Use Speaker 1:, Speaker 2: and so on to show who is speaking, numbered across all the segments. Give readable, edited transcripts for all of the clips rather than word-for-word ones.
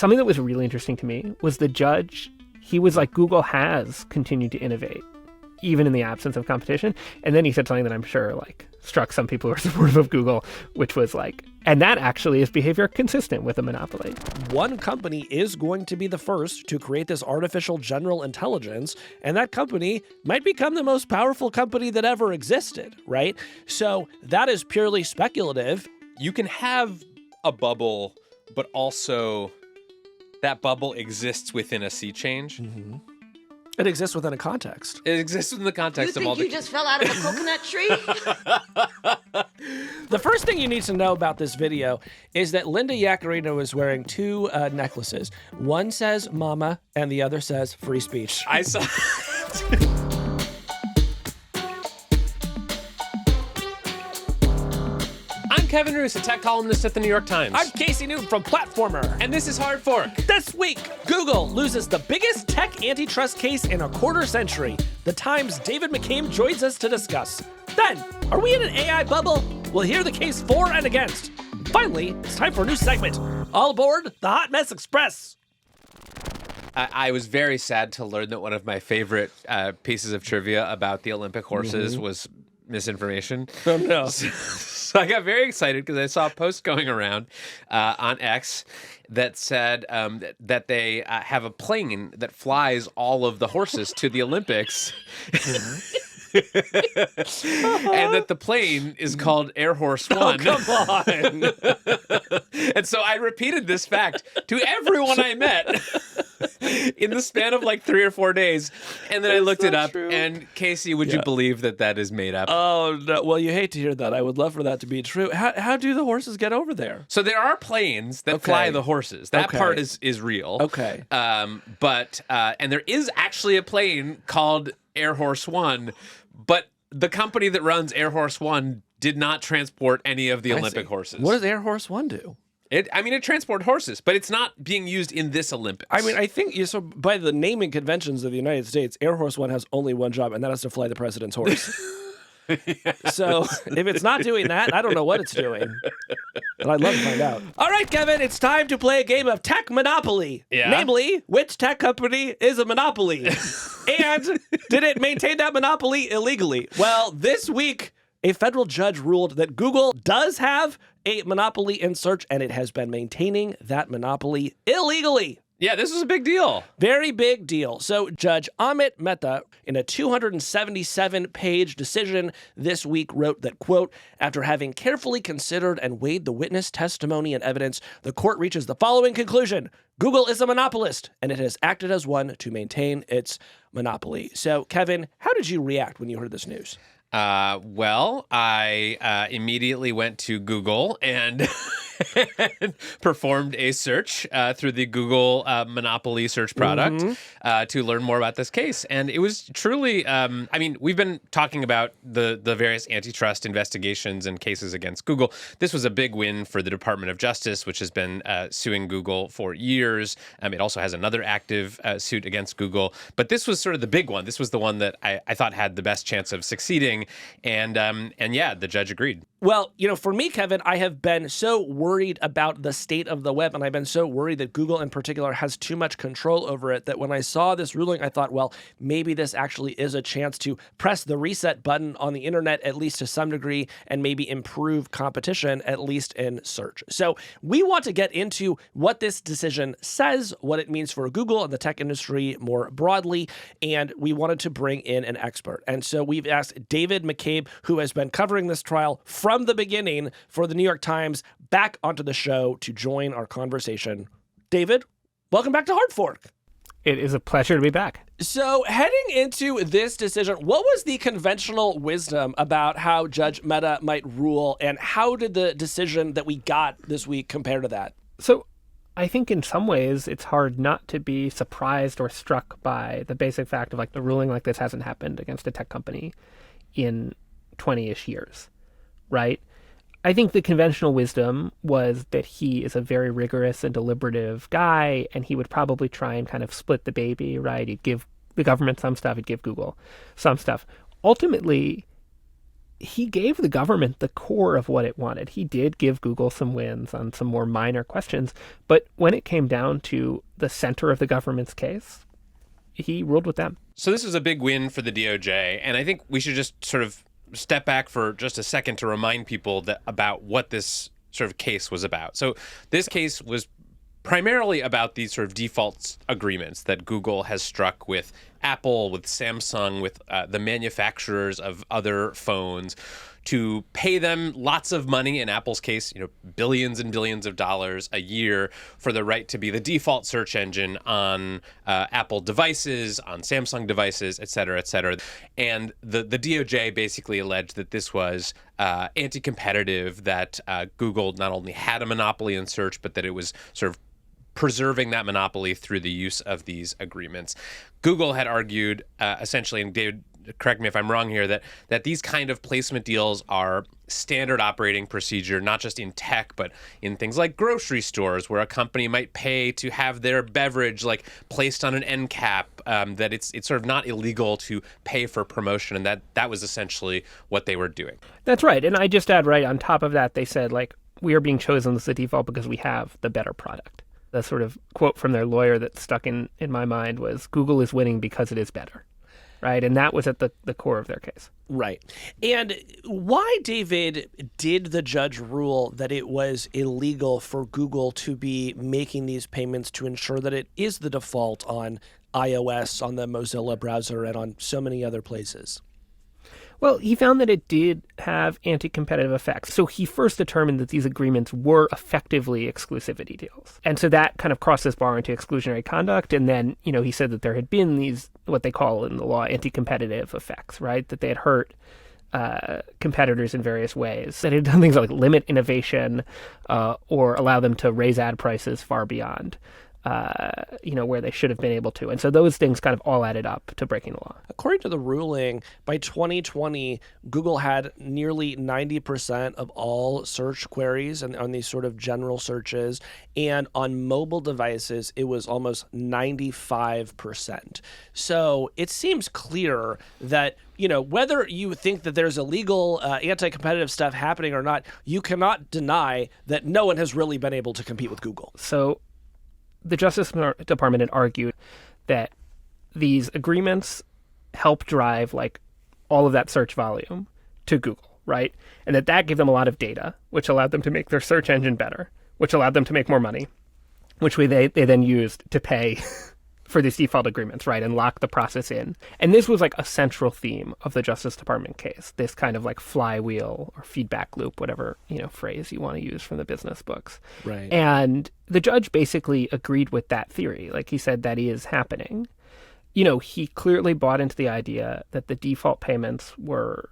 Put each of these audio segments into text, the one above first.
Speaker 1: something that was really interesting to me was the judge. He was like, Google has continued to innovate, even in the absence of competition. And then he said something that I'm sure like struck some people who are supportive of Google, which was like, and that actually is behavior consistent with a monopoly.
Speaker 2: One company is going to be the first to create this artificial general intelligence, and that company might become the most powerful company that ever existed, right? So that is purely speculative.
Speaker 3: You can have a bubble, but also that bubble exists within a sea change.
Speaker 2: Mm-hmm. It exists within a context.
Speaker 3: It exists within the context of all the...
Speaker 4: You just fell out of a coconut tree?
Speaker 2: The first thing you need to know about this video is that Linda Yaccarino is wearing two necklaces. One says mama and the other says free speech.
Speaker 3: I saw... I'm Kevin Roos, a tech columnist at the New York Times.
Speaker 2: I'm Casey Newton from Platformer.
Speaker 3: And this is Hard Fork.
Speaker 2: This week, Google loses the biggest tech antitrust case in a quarter century. The Times' David McCabe joins us to discuss. Then, are we in an AI bubble? We'll hear the case for and against. Finally, it's time for a new segment. All aboard the Hot Mess Express.
Speaker 3: I was very sad to learn that one of my favorite pieces of trivia about the Olympic horses was misinformation.
Speaker 2: Oh, no.
Speaker 3: So I got very excited because I saw a post going around on X that said that they have a plane that flies all of the horses to the Olympics. And that the plane is called Air Horse One.
Speaker 2: Oh, come on.
Speaker 3: And so I repeated this fact to everyone I met in the span of like 3 or 4 days. And then I looked it up. True. And Casey, would you believe that that is made up?
Speaker 2: Oh, no. Well, you hate to hear that. I would love for that to be true. How do the horses get over there?
Speaker 3: So there are planes that fly the horses. That part is real.
Speaker 2: Okay.
Speaker 3: But there is actually a plane called Air Horse One, but the company that runs Air Horse One did not transport any of the Olympic horses.
Speaker 2: What does Air Horse One do?
Speaker 3: It transports horses, but it's not being used in this Olympics.
Speaker 2: I mean, I think so. By the naming conventions of the United States, Air Horse One has only one job, and that is to fly the president's horse. So if it's not doing that, I don't know what it's doing. But I'd love to find out. All right, Kevin, it's time to play a game of Tech Monopoly.
Speaker 3: Yeah.
Speaker 2: Namely, which tech company is a monopoly? And did it maintain that monopoly illegally? Well, this week, a federal judge ruled that Google does have a monopoly in search, and it has been maintaining that monopoly illegally.
Speaker 3: Yeah, this was a big deal.
Speaker 2: Very big deal. So Judge Amit Mehta, in a 277-page decision this week, wrote that, quote, after having carefully considered and weighed the witness testimony and evidence, the court reaches the following conclusion. Google is a monopolist, and it has acted as one to maintain its monopoly. So, Kevin, how did you react when you heard this news?
Speaker 3: Well, I immediately went to Google and performed a search through the Google Monopoly search product to learn more about this case. And it was truly, I mean, we've been talking about the various antitrust investigations and cases against Google. This was a big win for the Department of Justice, which has been suing Google for years. It also has another active suit against Google. But this was sort of the big one. This was the one that I thought had the best chance of succeeding. And yeah, the judge agreed.
Speaker 2: Well, you know, for me, Kevin, I have been so worried about the state of the web, and I've been so worried that Google in particular has too much control over it, that when I saw this ruling, I thought, well, maybe this actually is a chance to press the reset button on the internet, at least to some degree, and maybe improve competition, at least in search. So we want to get into what this decision says, what it means for Google and the tech industry more broadly, and we wanted to bring in an expert. And so we've asked David McCabe, who has been covering this trial from the beginning for the New York Times, back onto the show to join our conversation. David, welcome back to Hard Fork.
Speaker 1: It is a pleasure to be back.
Speaker 2: So heading into this decision, what was the conventional wisdom about how Judge Mehta might rule, and how did the decision that we got this week compare to that?
Speaker 1: So I think in some ways it's hard not to be surprised or struck by the basic fact of like the ruling like this hasn't happened against a tech company in 20-ish years, right? I think the conventional wisdom was that he is a very rigorous and deliberative guy, and he would probably try and kind of split the baby, right? He'd give the government some stuff, he'd give Google some stuff. Ultimately, he gave the government the core of what it wanted. He did give Google some wins on some more minor questions, but when it came down to the center of the government's case, he ruled with them.
Speaker 3: So this was a big win for the DOJ, and I think we should just sort of step back for just a second to remind people about what this sort of case was about. So this case was primarily about these sort of default agreements that Google has struck with Apple, with Samsung, with the manufacturers of other phones to pay them lots of money, in Apple's case, billions and billions of dollars a year for the right to be the default search engine on Apple devices, on Samsung devices, et cetera, et cetera. And the DOJ basically alleged that this was anti-competitive, that Google not only had a monopoly in search, but that it was sort of preserving that monopoly through the use of these agreements. Google had argued essentially, and David, correct me if I'm wrong here, that these kind of placement deals are standard operating procedure, not just in tech, but in things like grocery stores, where a company might pay to have their beverage placed on an end cap, that it's sort of not illegal to pay for promotion, and that was essentially what they were doing.
Speaker 1: That's right. And I just add right on top of that, they said, we are being chosen as the default because we have the better product. The sort of quote from their lawyer that stuck in my mind was, Google is winning because it is better. Right. And that was at the core of their case.
Speaker 2: Right. And why, David, did the judge rule that it was illegal for Google to be making these payments to ensure that it is the default on iOS, on the Mozilla browser, and on so many other places?
Speaker 1: Well, he found that it did have anti-competitive effects. So he first determined that these agreements were effectively exclusivity deals. And so that kind of crossed this bar into exclusionary conduct. And then, he said that there had been these, what they call in the law, anti-competitive effects, right? That they had hurt competitors in various ways. That it had done things like limit innovation or allow them to raise ad prices far beyond where they should have been able to. And so those things kind of all added up to breaking the law.
Speaker 2: According to the ruling, by 2020, Google had nearly 90% of all search queries and on these sort of general searches. And on mobile devices, it was almost 95%. So it seems clear that whether you think that there's illegal anti-competitive stuff happening or not, you cannot deny that no one has really been able to compete with Google.
Speaker 1: So the Justice Department had argued that these agreements help drive all of that search volume to Google, right? And that gave them a lot of data, which allowed them to make their search engine better, which allowed them to make more money, which they then used to pay for these default agreements, right, and lock the process in. And this was a central theme of the Justice Department case, this kind of flywheel or feedback loop, whatever, phrase you want to use from the business books.
Speaker 2: Right.
Speaker 1: And the judge basically agreed with that theory. He said that is happening. He clearly bought into the idea that the default payments were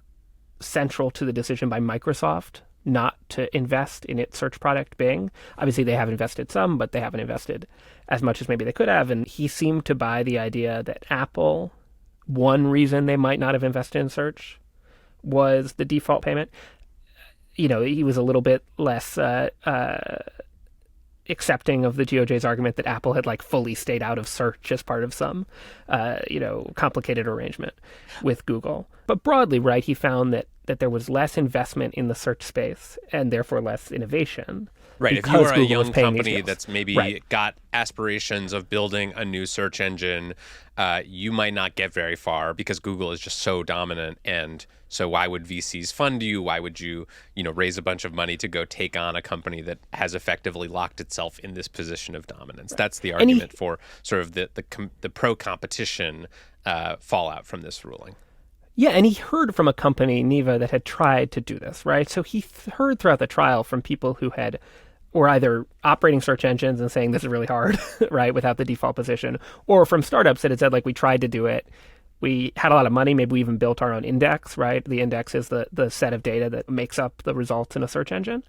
Speaker 1: central to the decision by Microsoft not to invest in its search product, Bing. Obviously, they have invested some, but they haven't invested as much as maybe they could have. And he seemed to buy the idea that Apple, one reason they might not have invested in search was the default payment. He was a little bit less accepting of the DOJ's argument that Apple had fully stayed out of search as part of some, complicated arrangement with Google. But broadly, right, he found that there was less investment in the search space and therefore less innovation.
Speaker 3: Right. If you are a young company that's maybe got aspirations of building a new search engine, you might not get very far because Google is just so dominant. And so why would VCs fund you? Why would you, raise a bunch of money to go take on a company that has effectively locked itself in this position of dominance? That's the argument for sort of the pro-competition fallout from this ruling.
Speaker 1: Yeah, and he heard from a company, Neva, that had tried to do this, right? So he heard throughout the trial from people who were either operating search engines and saying this is really hard, right, without the default position, or from startups that had said, we tried to do it. We had a lot of money. Maybe we even built our own index, right? The index is the set of data that makes up the results in a search engine.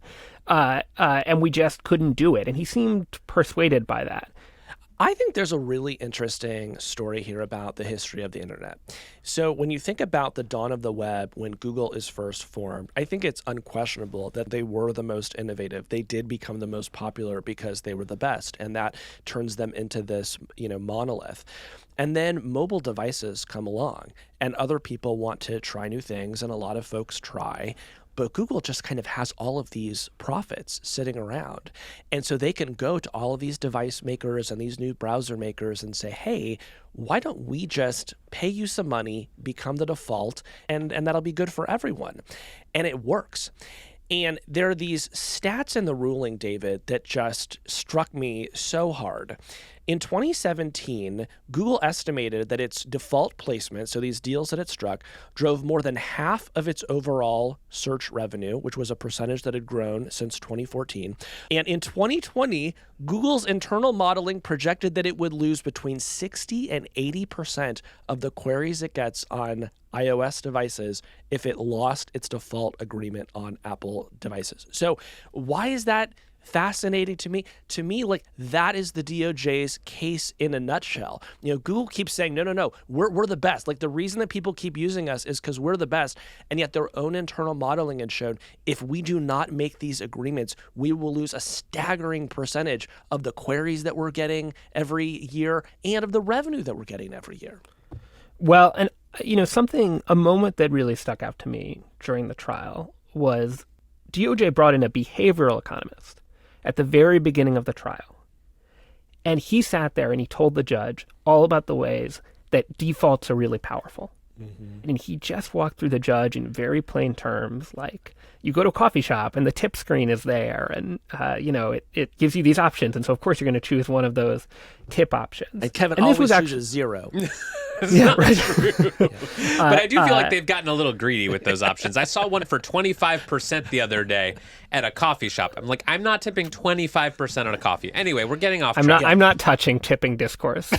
Speaker 1: And we just couldn't do it. And he seemed persuaded by that.
Speaker 2: I think there's a really interesting story here about the history of the internet. So when you think about the dawn of the web, when Google is first formed, I think it's unquestionable that they were the most innovative. They did become the most popular because they were the best, and that turns them into this, monolith. And then mobile devices come along, and other people want to try new things, and a lot of folks try. But Google just kind of has all of these profits sitting around. And so they can go to all of these device makers and these new browser makers and say, hey, why don't we just pay you some money, become the default, and that'll be good for everyone. And it works. And there are these stats in the ruling, David, that just struck me so hard. In 2017, Google estimated that its default placement, so these deals that it struck, drove more than half of its overall search revenue, which was a percentage that had grown since 2014. And in 2020, Google's internal modeling projected that it would lose between 60 and 80% of the queries it gets on iOS devices if it lost its default agreement on Apple devices. So why is that fascinating to me? To me, that is the DOJ's case in a nutshell. Google keeps saying, no, we're the best. The reason that people keep using us is because we're the best. And yet their own internal modeling had shown if we do not make these agreements, we will lose a staggering percentage of the queries that we're getting every year and of the revenue that we're getting every year.
Speaker 1: Well, and a moment that really stuck out to me during the trial was DOJ brought in a behavioral economist at the very beginning of the trial. And he sat there and he told the judge all about the ways that defaults are really powerful. Mm-hmm. And he just walked through the judge in very plain terms, like you go to a coffee shop and the tip screen is there and, it gives you these options. And so, of course, you're going to choose one of those tip options.
Speaker 2: And Kevin always chooses zero.
Speaker 3: Yeah, right. True. But I do feel like they've gotten a little greedy with those options. I saw one for 25% the other day at a coffee shop. I'm like, I'm not tipping 25% on a coffee. Anyway, we're getting off track.
Speaker 1: I'm not touching tipping discourse.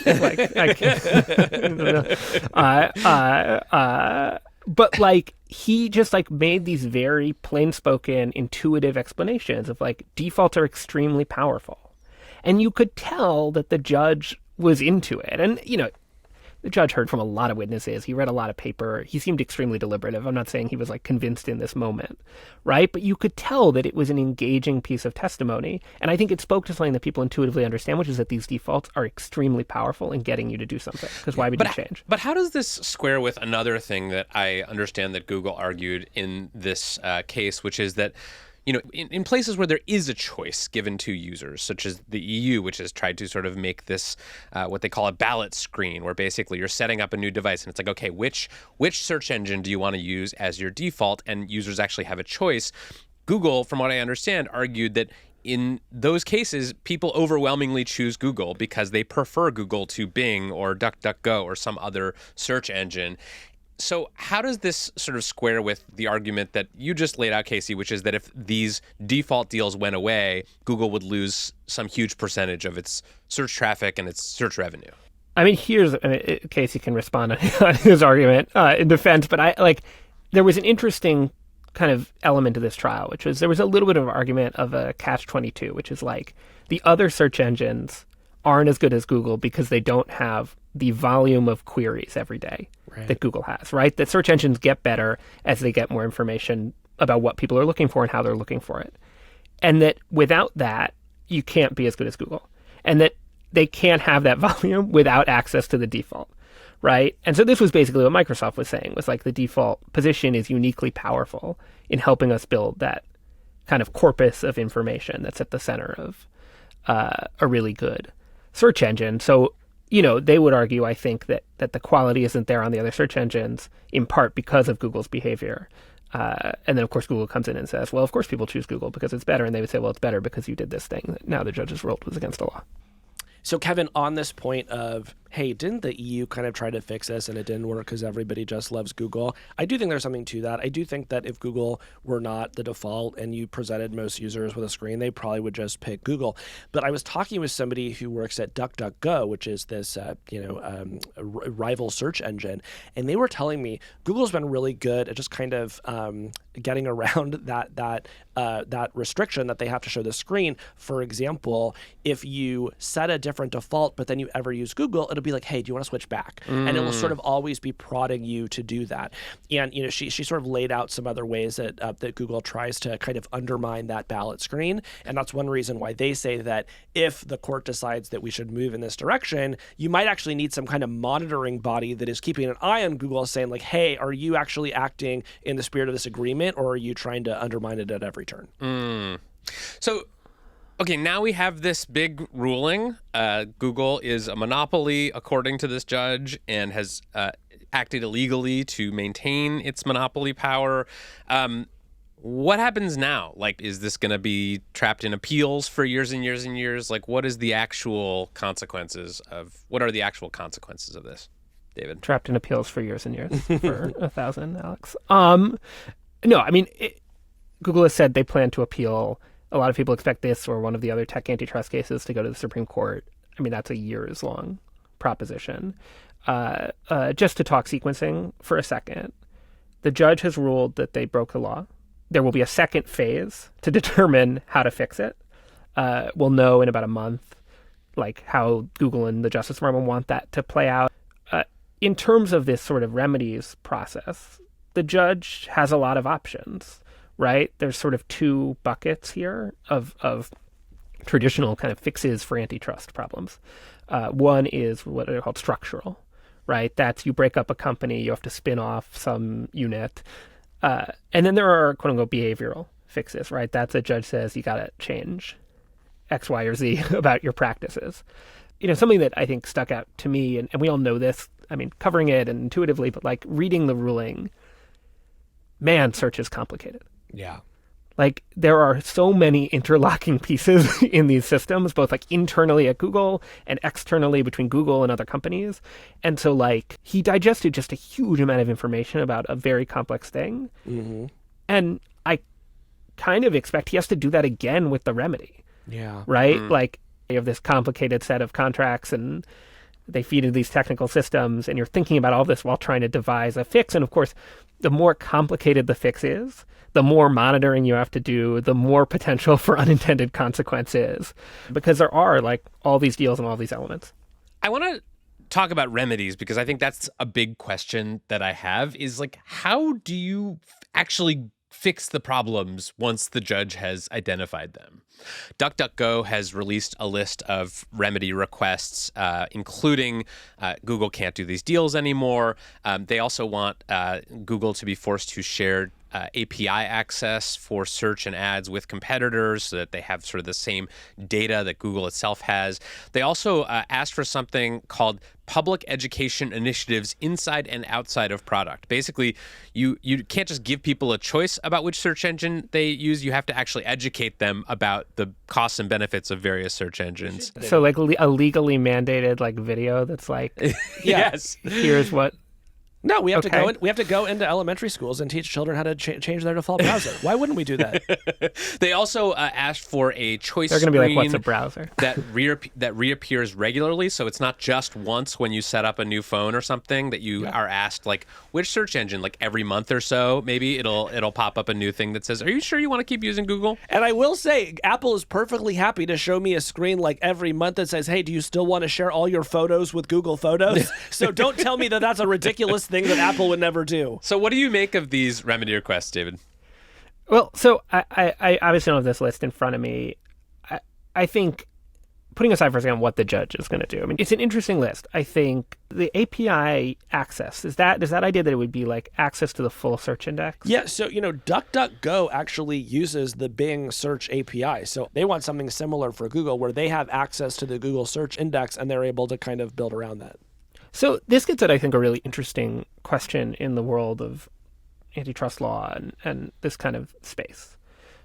Speaker 1: But he just made these very plain-spoken, intuitive explanations of defaults are extremely powerful. And you could tell that the judge was into it. And, the judge heard from a lot of witnesses. He read a lot of paper. He seemed extremely deliberative. I'm not saying he was convinced in this moment, right? But you could tell that it was an engaging piece of testimony. And I think it spoke to something that people intuitively understand, which is that these defaults are extremely powerful in getting you to do something. Because why would you change?
Speaker 3: But how does this square with another thing that I understand that Google argued in this case, which is that in places where there is a choice given to users, such as the EU, which has tried to sort of make this what they call a ballot screen, where basically you're setting up a new device and it's okay, which search engine do you want to use as your default? And users actually have a choice. Google, from what I understand, argued that in those cases, people overwhelmingly choose Google because they prefer Google to Bing or DuckDuckGo or some other search engine. So how does this sort of square with the argument that you just laid out, Casey, which is that if these default deals went away, Google would lose some huge percentage of its search traffic and its search revenue?
Speaker 1: Casey can respond on his argument in defense, but there was an interesting kind of element to this trial, which was there was a little bit of an argument of a catch-22, which is the other search engines aren't as good as Google because they don't have the volume of queries every day that Google has, right? That search engines get better as they get more information about what people are looking for and how they're looking for it. And that without that, you can't be as good as Google. And that they can't have that volume without access to the default, right? And so this was basically what Microsoft was saying, was the default position is uniquely powerful in helping us build that kind of corpus of information that's at the center of a really good search engine. So, they would argue, I think, that the quality isn't there on the other search engines, in part because of Google's behavior. And then, of course, Google comes in and says, well, of course people choose Google because it's better. And they would say, well, it's better because you did this thing that now the judges ruled was against the law.
Speaker 2: So, Kevin, on this point of, hey, didn't the EU kind of try to fix this and it didn't work because everybody just loves Google? I do think there's something to that. I do think that if Google were not the default and you presented most users with a screen, they probably would just pick Google. But I was talking with somebody who works at DuckDuckGo, which is this, rival search engine, and they were telling me Google's been really good at just kind of getting around that restriction that they have to show the screen. For example, if you set a different default, but then you ever use Google, it'll be like, hey, do you want to switch back? And it will sort of always be prodding you to do that. And she sort of laid out some other ways that that Google tries to kind of undermine that ballot screen. And that's one reason why they say that if the court decides that we should move in this direction, you might actually need some kind of monitoring body that is keeping an eye on Google, saying like, hey, are you actually acting in the spirit of this agreement, or are you trying to undermine it at every turn?
Speaker 3: So, okay, now we have this big ruling. Google is a monopoly, according to this judge, and has acted illegally to maintain its monopoly power. What happens now? Like, is this going to be trapped in appeals for years and years and years? Like, what are the actual consequences of this, David?
Speaker 1: Trapped in appeals for years and years for 1,000, Alex. No, I mean, Google has said they plan to appeal. A lot of people expect this or one of the other tech antitrust cases to go to the Supreme Court. I mean, that's a years-long proposition. Just to talk sequencing for a second, the judge has ruled that they broke the law. There will be a second phase to determine how to fix it. We'll know in about a month, like how Google and the Justice Department want that to play out. In terms of this sort of remedies process, the judge has a lot of options, right? There's sort of two buckets here of traditional kind of fixes for antitrust problems. One is what are called structural, right? That's you break up a company, you have to spin off some unit. And then there are quote unquote behavioral fixes, right? That's a judge says you got to change X, Y, or Z about your practices. Something that I think stuck out to me, and we all know this, I mean, covering it and intuitively, but like reading the ruling, man, search is complicated.
Speaker 2: Yeah.
Speaker 1: Like there are so many interlocking pieces in these systems, both like internally at Google and externally between Google and other companies. And so like he digested just a huge amount of information about a very complex thing. Mm-hmm. And I kind of expect he has to do that again with the remedy.
Speaker 2: Yeah.
Speaker 1: Right? Mm. Like you have this complicated set of contracts and they feed into these technical systems and you're thinking about all this while trying to devise a fix. And of course, the more complicated the fix is, the more monitoring you have to do, the more potential for unintended consequences, because there are like all these deals and all these elements.
Speaker 3: I want to talk about remedies because I think that's a big question that I have is like, how do you actually fix the problems once the judge has identified them? DuckDuckGo has released a list of remedy requests, including Google can't do these deals anymore. They also want Google to be forced to share API access for search and ads with competitors so that they have sort of the same data that Google itself has. They also asked for something called public education initiatives inside and outside of product. Basically, you can't just give people a choice about which search engine they use. You have to actually educate them about the costs and benefits of various search engines.
Speaker 1: So like a legally mandated like video that's like,
Speaker 3: yes,
Speaker 1: here's what.
Speaker 2: No, we have to go into elementary schools and teach children how to change their default browser. Why wouldn't we do that?
Speaker 3: They also asked for a choice
Speaker 1: They're going to be like, what's a
Speaker 3: screen
Speaker 1: browser?
Speaker 3: that reappears regularly. So it's not just once when you set up a new phone or something that you are asked like which search engine, like every month or so, maybe it'll pop up a new thing that says, are you sure you want to keep using Google?
Speaker 2: And I will say, Apple is perfectly happy to show me a screen like every month that says, hey, do you still want to share all your photos with Google Photos? So don't tell me that that's a ridiculous thing that Apple would never do.
Speaker 3: So what do you make of these remedy requests, David?
Speaker 1: Well, so I obviously don't have this list in front of me. I think, putting aside for a second what the judge is going to do, I mean, it's an interesting list. I think the API access, is that idea that it would be like access to the full search index?
Speaker 2: Yeah, so, DuckDuckGo actually uses the Bing search API. So they want something similar for Google where they have access to the Google search index and they're able to kind of build around that.
Speaker 1: So this gets at, I think, a really interesting question in the world of antitrust law and this kind of space,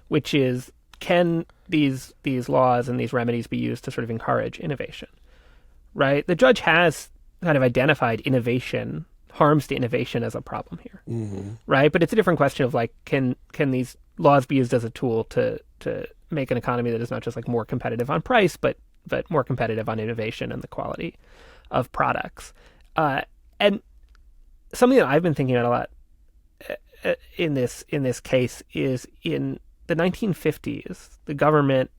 Speaker 1: which is, can these laws and these remedies be used to sort of encourage innovation, right? The judge has kind of identified innovation, harms to innovation as a problem here, right? But it's a different question of like, can these laws be used as a tool to make an economy that is not just like more competitive on price, but more competitive on innovation and the quality of products. And something that I've been thinking about a lot in this case is in the 1950s, the government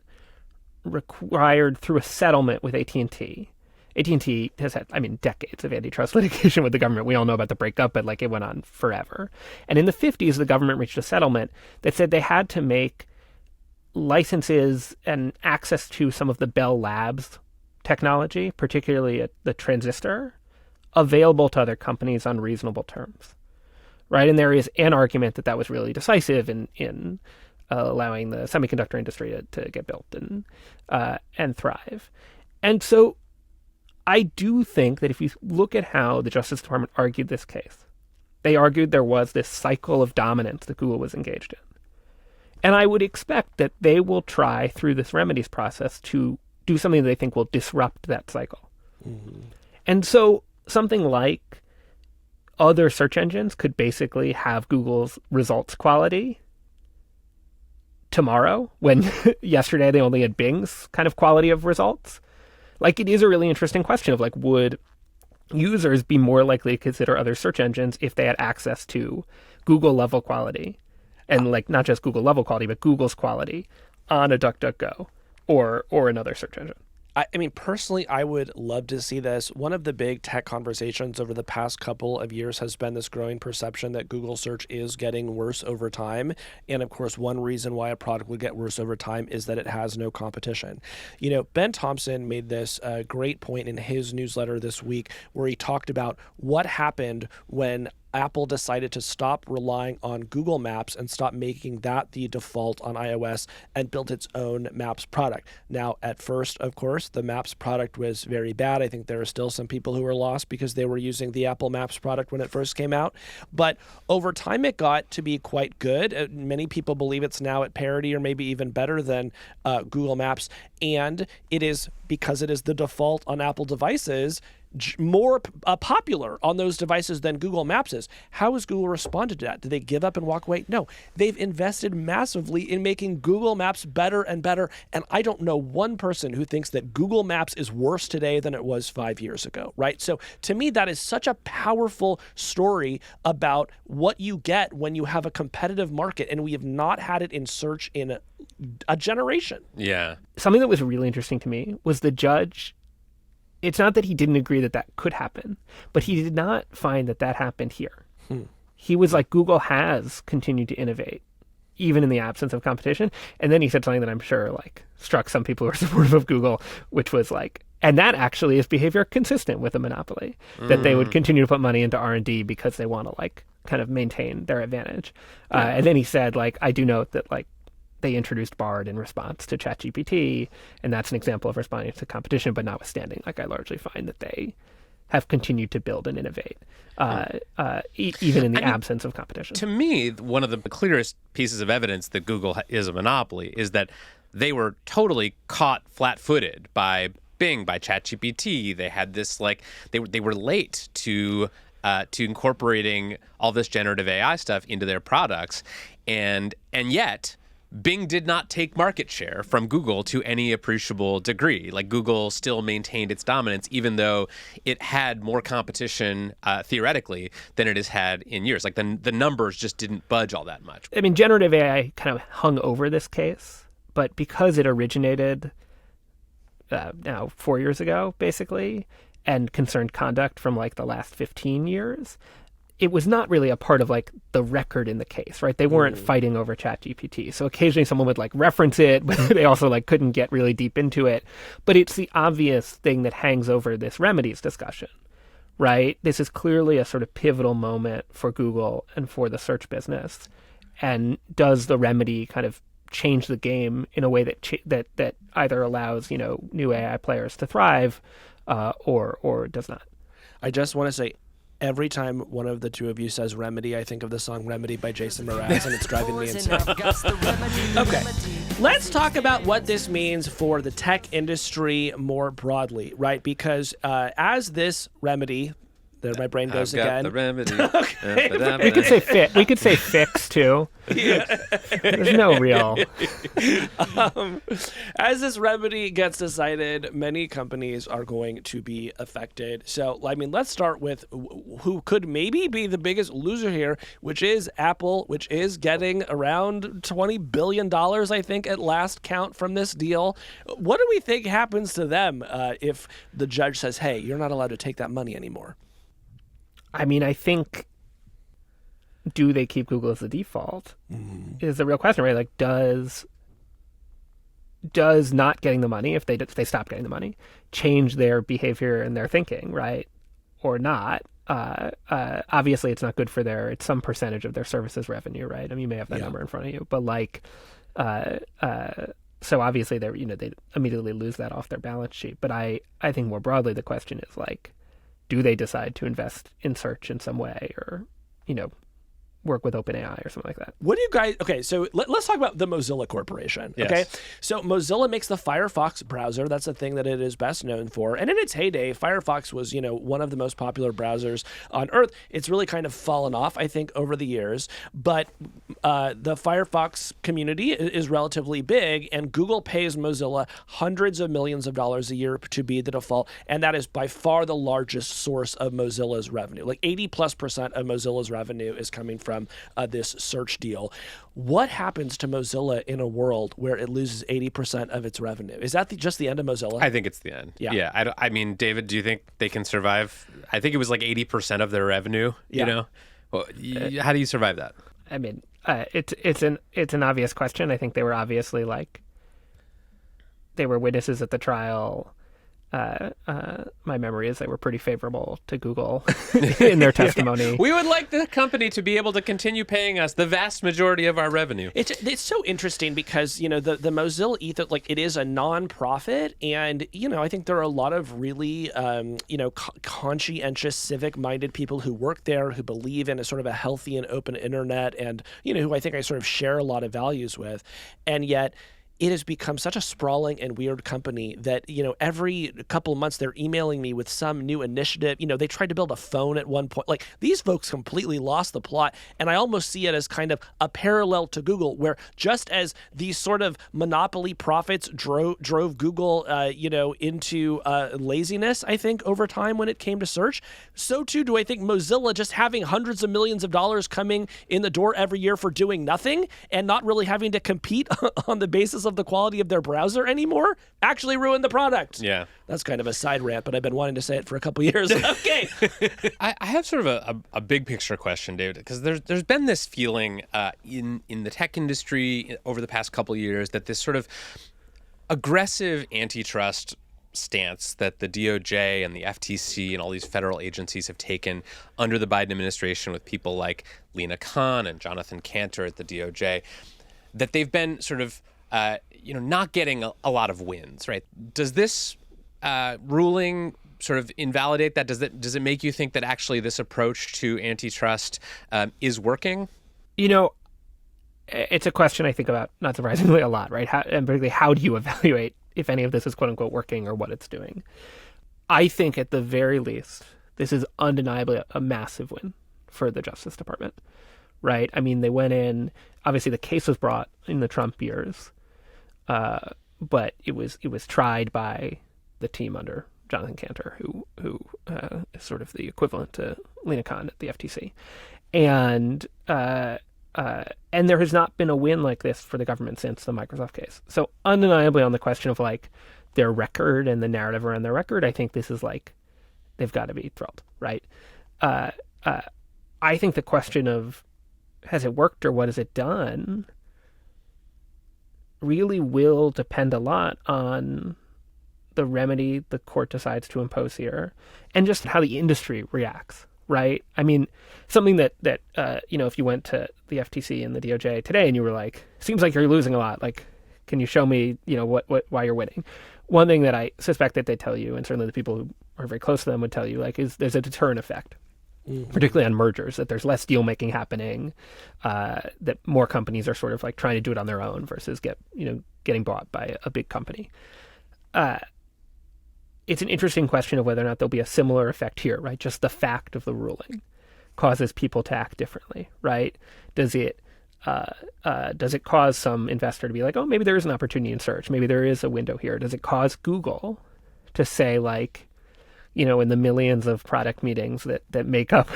Speaker 1: required through a settlement with AT&T. AT&T has had, decades of antitrust litigation with the government. We all know about the breakup, but it went on forever. And in the 50s, the government reached a settlement that said they had to make licenses and access to some of the Bell Labs technology, particularly the transistor, available to other companies on reasonable terms. Right? And there is an argument that was really decisive in allowing the semiconductor industry to get built and thrive. And so I do think that if you look at how the Justice Department argued this case, they argued there was this cycle of dominance that Google was engaged in. And I would expect that they will try through this remedies process to do something that they think will disrupt that cycle. Mm-hmm. And so something like other search engines could basically have Google's results quality tomorrow, when yesterday they only had Bing's kind of quality of results. It is a really interesting question of would users be more likely to consider other search engines if they had access to Google level quality, and not just Google level quality, but Google's quality on a DuckDuckGo or another search engine.
Speaker 2: Personally, I would love to see this. One of the big tech conversations over the past couple of years has been this growing perception that Google search is getting worse over time. And of course, one reason why a product would get worse over time is that it has no competition. Ben Thompson made this great point in his newsletter this week where he talked about what happened when Apple decided to stop relying on Google Maps and stop making that the default on iOS and built its own Maps product. Now, at first, of course, the Maps product was very bad. I think there are still some people who were lost because they were using the Apple Maps product when it first came out. But over time, it got to be quite good. Many people believe it's now at parity or maybe even better than Google Maps. And it is, because it is the default on Apple devices, more popular on those devices than Google Maps is. How has Google responded to that? Did they give up and walk away? No. They've invested massively in making Google Maps better and better, and I don't know one person who thinks that Google Maps is worse today than it was 5 years ago, right? So to me, that is such a powerful story about what you get when you have a competitive market, and we have not had it in search in a generation.
Speaker 3: Yeah.
Speaker 1: Something that was really interesting to me was the judge. It's not that he didn't agree that could happen, but he did not find that happened here. He was like, Google has continued to innovate, even in the absence of competition. And then he said something that I'm sure struck some people who are supportive of Google, which was and that actually is behavior consistent with a monopoly, that they would continue to put money into R&D because they want to kind of maintain their advantage. And then he said, I do note that they introduced Bard in response to ChatGPT, and that's an example of responding to competition, but notwithstanding, I largely find that they have continued to build and innovate, even in the absence of competition.
Speaker 3: To me, one of the clearest pieces of evidence that Google is a monopoly is that they were totally caught flat-footed by Bing, by ChatGPT. They had this, they were late to incorporating all this generative AI stuff into their products, and yet Bing did not take market share from Google to any appreciable degree. Google still maintained its dominance, even though it had more competition theoretically than it has had in years. The numbers just didn't budge all that much.
Speaker 1: Generative AI kind of hung over this case, but because it originated now 4 years ago, basically, and concerned conduct from the last 15 years, it was not really a part of the record in the case, right? They weren't fighting over ChatGPT. So occasionally someone would reference it, but they also couldn't get really deep into it. But it's the obvious thing that hangs over this remedies discussion, right? This is clearly a sort of pivotal moment for Google and for the search business. And does the remedy kind of change the game in a way that either allows, new AI players to thrive or does not?
Speaker 2: I just want to say, every time one of the two of you says Remedy, I think of the song Remedy by Jason Mraz, and it's driving me insane. Okay, let's talk about what this means for the tech industry more broadly, right? Because as this remedy There, my brain goes
Speaker 3: I've got
Speaker 2: again.
Speaker 3: the remedy.
Speaker 1: We could say fit. We could say fix too. There's no real.
Speaker 2: As this remedy gets decided, many companies are going to be affected. So, I mean, let's start with who could maybe be the biggest loser here, which is Apple, which is getting around $20 billion, I think, at last count from this deal. What do we think happens to them if the judge says, hey, you're not allowed to take that money anymore?
Speaker 1: I mean, I think, do they keep Google as the default is the real question, right? Like, does not getting the money, if they stop getting the money, change their behavior and their thinking, right? Or not? Obviously, it's not good for it's some percentage of their services revenue, right? I mean, you may have that number in front of you, but like, so obviously they immediately lose that off their balance sheet. But I think more broadly, the question is like, do they decide to invest in search in some way, or, work with OpenAI or something like that?
Speaker 2: What do you guys... Okay, so let's talk about the Mozilla Corporation, okay?
Speaker 3: Yes.
Speaker 2: So Mozilla makes the Firefox browser. That's the thing that it is best known for. And in its heyday, Firefox was, one of the most popular browsers on Earth. It's really kind of fallen off, I think, over the years. But the Firefox community is relatively big, and Google pays Mozilla hundreds of millions of dollars a year to be the default. And that is by far the largest source of Mozilla's revenue. Like 80+% of Mozilla's revenue is coming from this search deal. What happens to Mozilla in a world where it loses 80% of its revenue? Is that just the end of Mozilla?
Speaker 3: I think it's the end. Yeah. I mean, David, do you think they can survive? I think it was like 80% of their revenue.
Speaker 2: Yeah.
Speaker 3: Well, how do you survive that?
Speaker 1: I mean, it's an obvious question. I think they were obviously they were witnesses at the trial. My memory is they were pretty favorable to Google in their testimony.
Speaker 3: We would like the company to be able to continue paying us the vast majority of our revenue.
Speaker 2: It's so interesting because, the Mozilla ethos, like, it is a nonprofit, and, I think there are a lot of really, conscientious, civic-minded people who work there, who believe in a sort of a healthy and open internet, and, who I think I sort of share a lot of values with. And yet, it has become such a sprawling and weird company that, every couple of months they're emailing me with some new initiative. They tried to build a phone at one point. Like, these folks completely lost the plot. And I almost see it as kind of a parallel to Google, where just as these sort of monopoly profits drove Google, into laziness, I think, over time when it came to search, so too do I think Mozilla, just having hundreds of millions of dollars coming in the door every year for doing nothing and not really having to compete on the basis of the quality of their browser anymore, actually ruined the product.
Speaker 3: Yeah.
Speaker 2: That's kind of a side rant, but I've been wanting to say it for a couple years. Okay.
Speaker 3: I have sort of a big picture question, David, because there's been this feeling in the tech industry over the past couple of years that this sort of aggressive antitrust stance that the DOJ and the FTC and all these federal agencies have taken under the Biden administration with people like Lena Khan and Jonathan Cantor at the DOJ, that they've been sort of not getting a lot of wins, right? Does this ruling sort of invalidate that? Does it make you think that actually this approach to antitrust is working?
Speaker 1: It's a question I think about, not surprisingly, a lot, right? And particularly, how do you evaluate if any of this is quote unquote working or what it's doing? I think at the very least, this is undeniably a massive win for the Justice Department, right? I mean, they went in. Obviously, the case was brought in the Trump years. But it was tried by the team under Jonathan Cantor, who is sort of the equivalent to Lena Khan at the FTC, and there has not been a win like this for the government since the Microsoft case. So undeniably, on the question of like their record and the narrative around their record, I think this is like they've got to be thrilled, right? I think the question of has it worked or what has it done really will depend a lot on the remedy the court decides to impose here and just how the industry reacts, right? I mean, something that if you went to the FTC and the DOJ today and you were like, seems like you're losing a lot, like, can you show me, why you're winning? One thing that I suspect that they tell you, and certainly the people who are very close to them would tell you, like, is there's a deterrent effect. Particularly on mergers, that there's less deal making happening, that more companies are sort of like trying to do it on their own versus getting bought by a big company. it's an interesting question of whether or not there'll be a similar effect here, right? Just the fact of the ruling causes people to act differently, right? Does it cause some investor to be like, oh, maybe there is an opportunity in search, maybe there is a window here? Does it cause Google to say, like, in the millions of product meetings that make up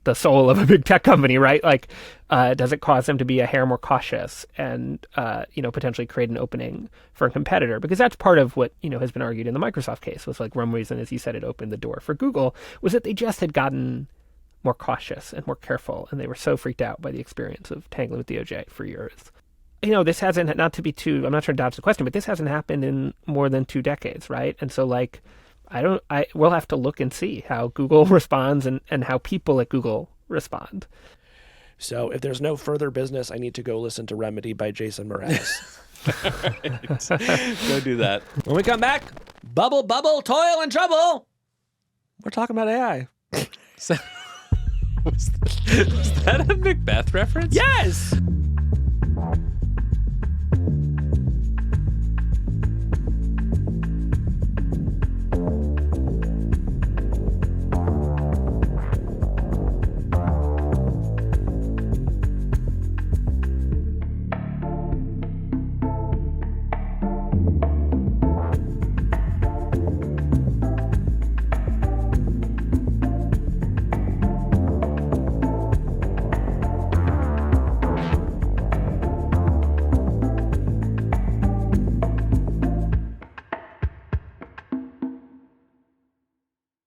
Speaker 1: the soul of a big tech company, right? Like, does it cause them to be a hair more cautious and, potentially create an opening for a competitor? Because that's part of what, has been argued in the Microsoft case, was like one reason, as you said, it opened the door for Google, was that they just had gotten more cautious and more careful, and they were so freaked out by the experience of tangling with DOJ for years. This hasn't, not to be too, I'm not trying to dodge the question, but this hasn't happened in more than 2 decades, right? And so, like, we'll have to look and see how Google responds and how people at Google respond.
Speaker 2: So if there's no further business, I need to go listen to Remedy by Jason Mraz.
Speaker 3: Go do that.
Speaker 2: When we come back, bubble, toil, and trouble. We're talking about AI.
Speaker 3: So, was that a Macbeth reference?
Speaker 2: Yes!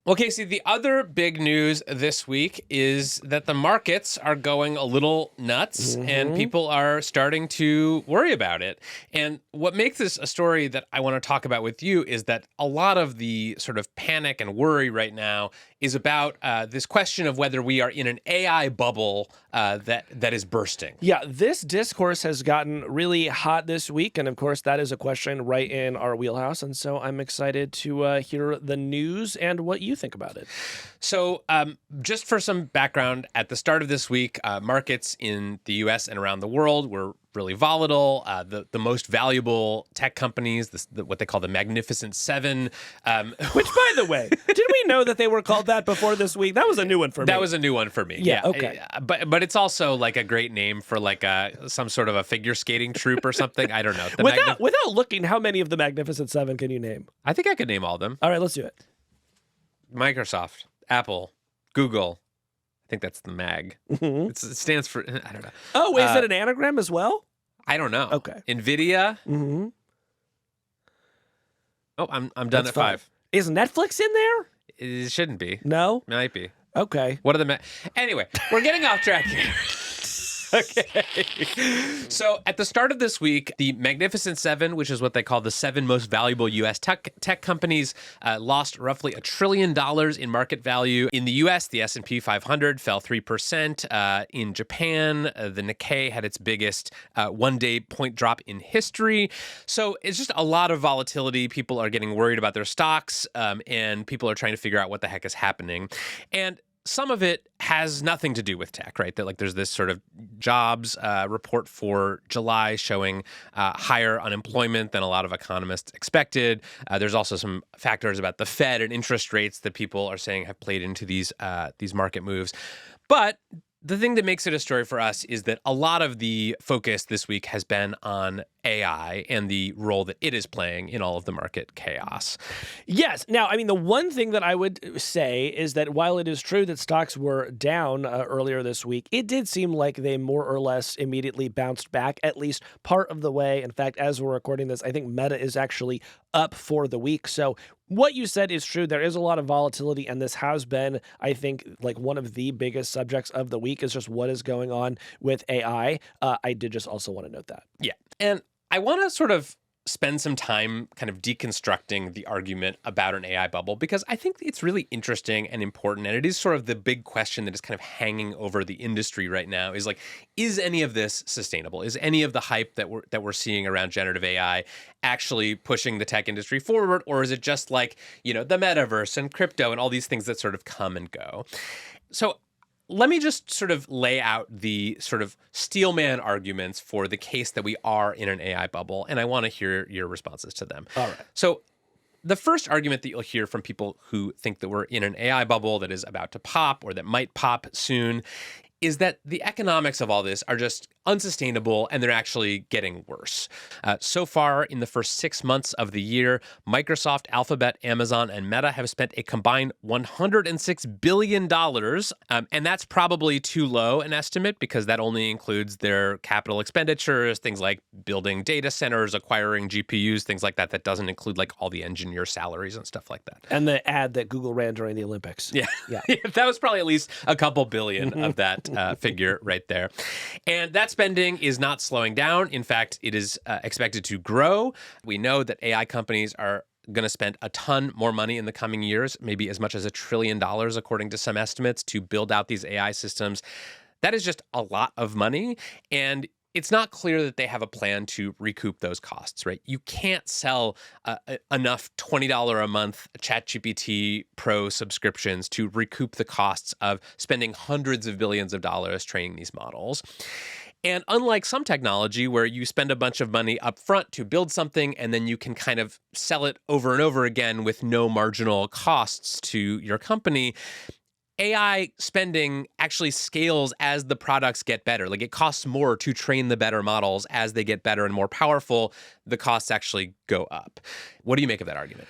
Speaker 3: Well, Casey, the other big news this week is that the markets are going a little nuts and people are starting to worry about it. And what makes this a story that I want to talk about with you is that a lot of the sort of panic and worry right now is about this question of whether we are in an AI bubble that is bursting.
Speaker 2: Yeah, this discourse has gotten really hot this week. And of course, that is a question right in our wheelhouse. And so I'm excited to hear the news and what you think about it.
Speaker 3: So just for some background, at the start of this week, markets in the U.S. and around the world were really volatile. The most valuable tech companies, what they call the Magnificent Seven.
Speaker 2: Which, by the way, did we know that they were called that before this week? That was a new one for me.
Speaker 3: That was a new one for me.
Speaker 2: Yeah, okay.
Speaker 3: But it's also like a great name for like some sort of a figure skating troupe or something. I don't know.
Speaker 2: Without looking, how many of the Magnificent Seven can you name?
Speaker 3: I think I could name all of them.
Speaker 2: All right, let's do it.
Speaker 3: Microsoft, Apple, Google. I think that's the MAG. It stands for, I don't know.
Speaker 2: Oh, wait, is it an anagram as well?
Speaker 3: I don't know.
Speaker 2: Okay.
Speaker 3: NVIDIA.
Speaker 2: Mm-hmm.
Speaker 3: Oh, I'm done
Speaker 2: That's
Speaker 3: at
Speaker 2: fine.
Speaker 3: 5.
Speaker 2: Is Netflix in there?
Speaker 3: It shouldn't be.
Speaker 2: No?
Speaker 3: It might be.
Speaker 2: Okay.
Speaker 3: What are the... Anyway, we're getting off track here. Okay. So at the start of this week, the Magnificent Seven, which is what they call the 7 most valuable U.S. tech companies, lost roughly $1 trillion in market value. In the U.S., the S&P 500 fell 3%. In Japan, the Nikkei had its biggest one-day point drop in history. So it's just a lot of volatility. People are getting worried about their stocks, and people are trying to figure out what the heck is happening. And some of it has nothing to do with tech, right? That like there's this sort of jobs report for July showing higher unemployment than a lot of economists expected. There's also some factors about the Fed and interest rates that people are saying have played into these market moves. But the thing that makes it a story for us is that a lot of the focus this week has been on AI and the role that it is playing in all of the market chaos.
Speaker 2: Yes. Now, I mean, the one thing that I would say is that while it is true that stocks were down earlier this week, it did seem like they more or less immediately bounced back, at least part of the way. In fact, as we're recording this, I think Meta is actually up for the week. So what you said is true. There is a lot of volatility, and this has been, I think, like one of the biggest subjects of the week is just what is going on with AI. I did just also want to note that.
Speaker 3: Yeah. And I want to sort of spend some time kind of deconstructing the argument about an AI bubble, because I think it's really interesting and important. And it is sort of the big question that is kind of hanging over the industry right now is like, is any of this sustainable? Is any of the hype that we're seeing around generative AI actually pushing the tech industry forward? Or is it just like, the metaverse and crypto and all these things that sort of come and go? So let me just sort of lay out the sort of steelman arguments for the case that we are in an AI bubble, and I want to hear your responses to them.
Speaker 2: All right.
Speaker 3: So The first argument that you'll hear from people who think that we're in an AI bubble that is about to pop or that might pop soon is that the economics of all this are just unsustainable and they're actually getting worse. So far, in the first 6 months of the year, Microsoft, Alphabet, Amazon, and Meta have spent a combined $106 billion. And that's probably too low an estimate because that only includes their capital expenditures, things like building data centers, acquiring GPUs, things like that. That doesn't include like all the engineer salaries and stuff like that.
Speaker 2: And the ad that Google ran during the Olympics.
Speaker 3: Yeah. That was probably at least a couple billion of that figure right there. And that spending is not slowing down. In fact, it is expected to grow. We know that AI companies are going to spend a ton more money in the coming years, maybe as much as $1 trillion, according to some estimates, to build out these AI systems. That is just a lot of money. And it's not clear that they have a plan to recoup those costs, right? You can't sell enough $20 a month ChatGPT Pro subscriptions to recoup the costs of spending hundreds of billions of dollars training these models. And unlike some technology where you spend a bunch of money up front to build something and then you can kind of sell it over and over again with no marginal costs to your company, AI spending actually scales as the products get better. Like it costs more to train the better models as they get better and more powerful. The costs actually go up. What do you make of that argument?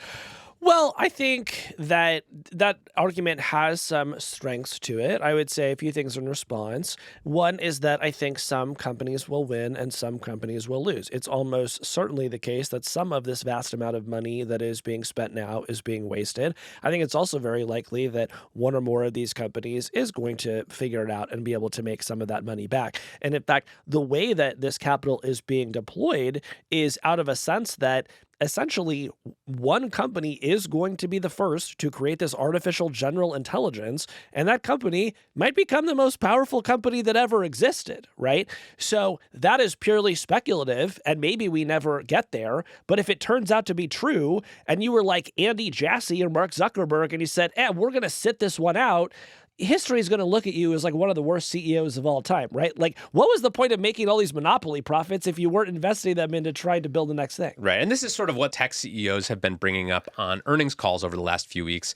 Speaker 2: Well, I think that that argument has some strengths to it. I would say a few things in response. One is that I think some companies will win and some companies will lose. It's almost certainly the case that some of this vast amount of money that is being spent now is being wasted. I think it's also very likely that one or more of these companies is going to figure it out and be able to make some of that money back. And in fact, the way that this capital is being deployed is out of a sense that essentially one company is going to be the first to create this artificial general intelligence, and that company might become the most powerful company that ever existed, right? So that is purely speculative, and maybe we never get there, but if it turns out to be true, and you were like Andy Jassy or Mark Zuckerberg, and you said, we're going to sit this one out, history is going to look at you as like one of the worst CEOs of all time, right? Like, what was the point of making all these monopoly profits if you weren't investing them into trying to build the next thing?
Speaker 3: Right. And this is sort of what tech CEOs have been bringing up on earnings calls over the last few weeks.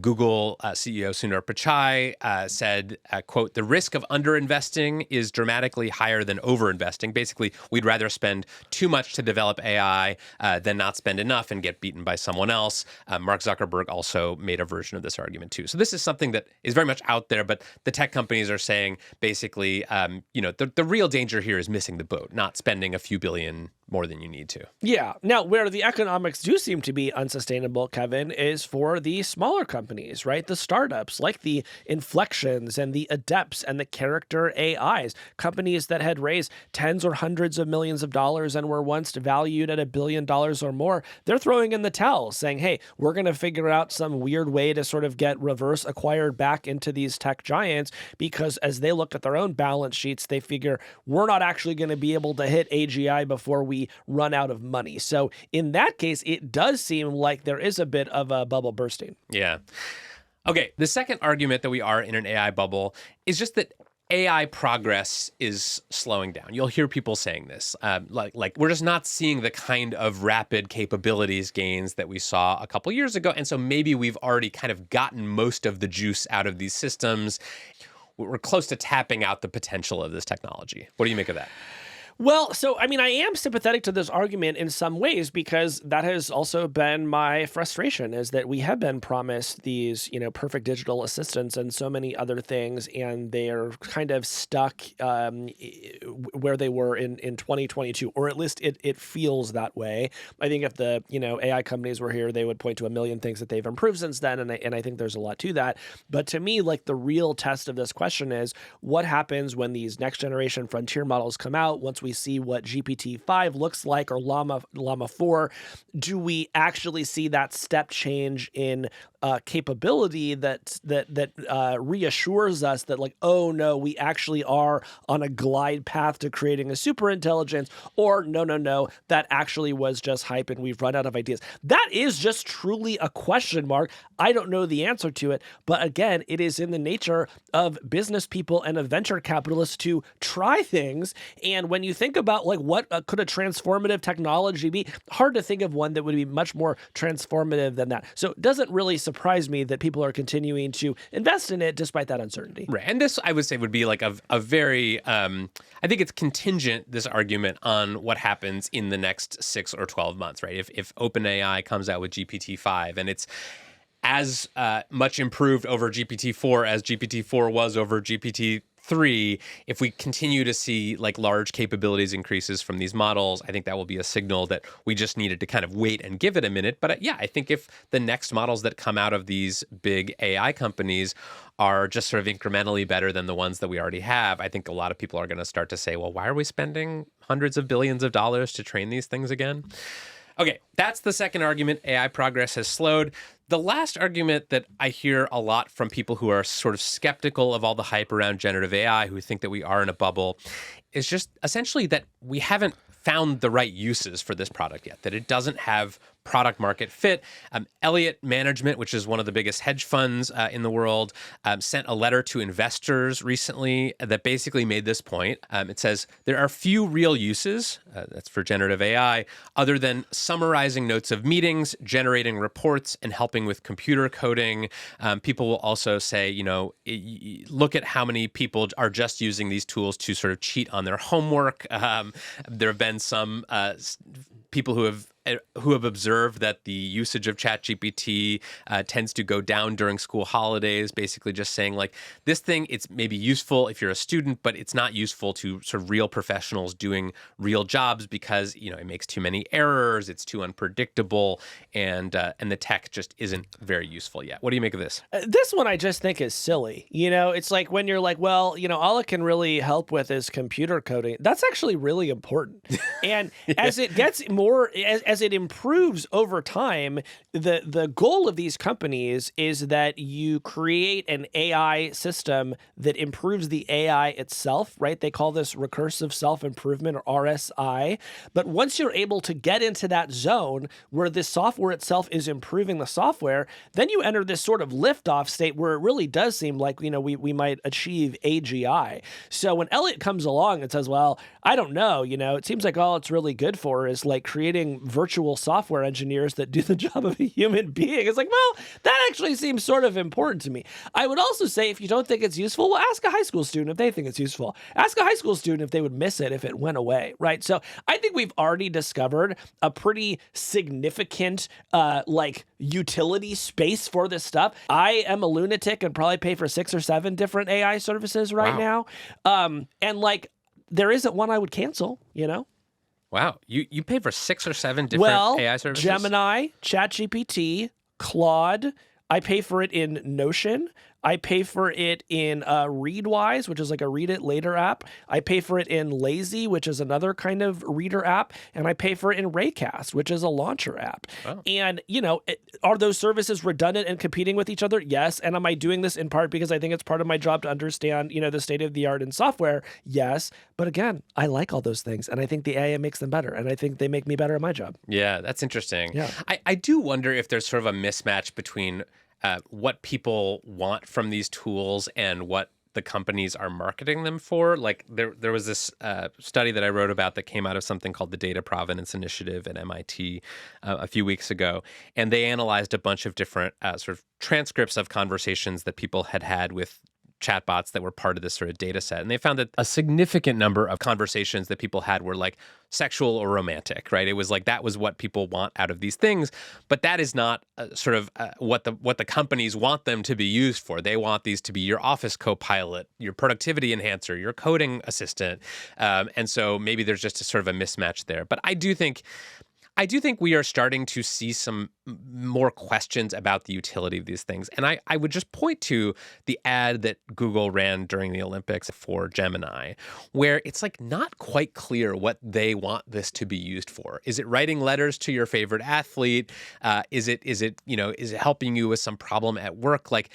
Speaker 3: Google CEO Sundar Pichai said, quote, "The risk of underinvesting is dramatically higher than overinvesting. Basically, we'd rather spend too much to develop AI than not spend enough and get beaten by someone else." Mark Zuckerberg also made a version of this argument, too. So this is something that is very much out there, but the tech companies are saying basically, the real danger here is missing the boat, not spending a few billion more than you need to.
Speaker 2: Yeah. Now, where the economics do seem to be unsustainable, Kevin, is for the smaller companies, right? The startups like the Inflections and the Adepts and the Character AIs, companies that had raised tens or hundreds of millions of dollars and were once valued at $1 billion or more. They're throwing in the towel saying, hey, we're going to figure out some weird way to sort of get reverse acquired back into these tech giants, because as they look at their own balance sheets, they figure we're not actually going to be able to hit AGI before we run out of money. So in that case, it does seem like there is a bit of a bubble bursting.
Speaker 3: Yeah. Okay. The second argument that we are in an AI bubble is just that AI progress is slowing down. You'll hear people saying this, like we're just not seeing the kind of rapid capabilities gains that we saw a couple years ago. And so maybe we've already kind of gotten most of the juice out of these systems. We're close to tapping out the potential of this technology. What do you make of that?
Speaker 2: Well, so, I mean, I am sympathetic to this argument in some ways, because that has also been my frustration, is that we have been promised these, perfect digital assistants and so many other things, and they're kind of stuck where they were in 2022, or at least it feels that way. I think if the, AI companies were here, they would point to a million things that they've improved since then, and I think there's a lot to that. But to me, like, the real test of this question is what happens when these next generation frontier models come out, once we see what GPT-5 looks like, or Llama 4, do we actually see that step change in capability that reassures us that, like, oh no, we actually are on a glide path to creating a super intelligence, or no, that actually was just hype and we've run out of ideas? That is just truly a question mark. I don't know the answer to it, but again, it is in the nature of business people and of venture capitalists to try things, and when you you think about like what could a transformative technology be, hard to think of one that would be much more transformative than that. So it doesn't really surprise me that people are continuing to invest in it despite that uncertainty.
Speaker 3: Right. And this, I would say, would be like a very, I think it's contingent, this argument, on what happens in the next 6 or 12 months, right? If OpenAI comes out with GPT-5 and it's as much improved over GPT-4 as GPT-4 was over GPT-3, if we continue to see like large capabilities increases from these models, I think that will be a signal that we just needed to kind of wait and give it a minute. But yeah, I think if the next models that come out of these big AI companies are just sort of incrementally better than the ones that we already have, I think a lot of people are going to start to say, well, why are we spending hundreds of billions of dollars to train these things again? Okay, that's the second argument. AI progress has slowed. The last argument that I hear a lot from people who are sort of skeptical of all the hype around generative AI, who think that we are in a bubble, is just essentially that we haven't found the right uses for this product yet, that it doesn't have product market fit. Elliott Management, which is one of the biggest hedge funds in the world, sent a letter to investors recently that basically made this point. It says, there are few real uses, that's for generative AI, other than summarizing notes of meetings, generating reports, and helping with computer coding. People will also say, you know, look at how many people are just using these tools to sort of cheat on their homework. There have been some people who have observed that the usage of ChatGPT tends to go down during school holidays, basically just saying like, this thing, it's maybe useful if you're a student, but it's not useful to sort of real professionals doing real jobs because, you know, it makes too many errors, it's too unpredictable, and the tech just isn't very useful yet. What do you make of this?
Speaker 2: This one I just think is silly. You know, it's like when you're like, well, you know, all it can really help with is computer coding. That's actually really important. And as it gets more, as it improves over time, the goal of these companies is that you create an AI system that improves the AI itself, right? They call this recursive self-improvement, or RSI. But once you're able to get into that zone where the software itself is improving the software, then you enter this sort of liftoff state where it really does seem like, you know, we might achieve AGI. So when Elliott comes along and says, well, I don't know, you know, it seems like all it's really good for is like creating virtual software engineers that do the job of a human being. It's like, well, that actually seems sort of important to me. I would also say, if you don't think it's useful, well, ask a high school student if they think it's useful. Ask a high school student if they would miss it if it went away, right? So I think we've already discovered a pretty significant like utility space for this stuff. I am a lunatic and probably pay for 6 or 7 different AI services right now. And like, there isn't one I would cancel, you know?
Speaker 3: Wow. You pay for 6 or 7 different AI services?
Speaker 2: Gemini, ChatGPT, Claude. I pay for it in Notion. I pay for it in Readwise, which is like a read it later app. I pay for it in Lazy, which is another kind of reader app. And I pay for it in Raycast, which is a launcher app. Oh. And, you know, are those services redundant and competing with each other? Yes. And am I doing this in part because I think it's part of my job to understand, you know, the state of the art in software? Yes. But again, I like all those things. And I think the AI makes them better. And I think they make me better at my job.
Speaker 3: Yeah, that's interesting.
Speaker 2: Yeah.
Speaker 3: I do wonder if there's sort of a mismatch between what people want from these tools and what the companies are marketing them for. Like there was this study that I wrote about that came out of something called the Data Provenance Initiative at MIT a few weeks ago. And they analyzed a bunch of different sort of transcripts of conversations that people had had with chatbots that were part of this sort of data set. And they found that a significant number of conversations that people had were like sexual or romantic, right? It was like that was what people want out of these things. But that is not sort of what the companies want them to be used for. They want these to be your office co-pilot, your productivity enhancer, your coding assistant. And so maybe there's just a sort of a mismatch there. But I do think we are starting to see some more questions about the utility of these things. And I would just point to the ad that Google ran during the Olympics for Gemini, where it's like not quite clear what they want this to be used for. Is it writing letters to your favorite athlete? Is it helping you with some problem at work? Like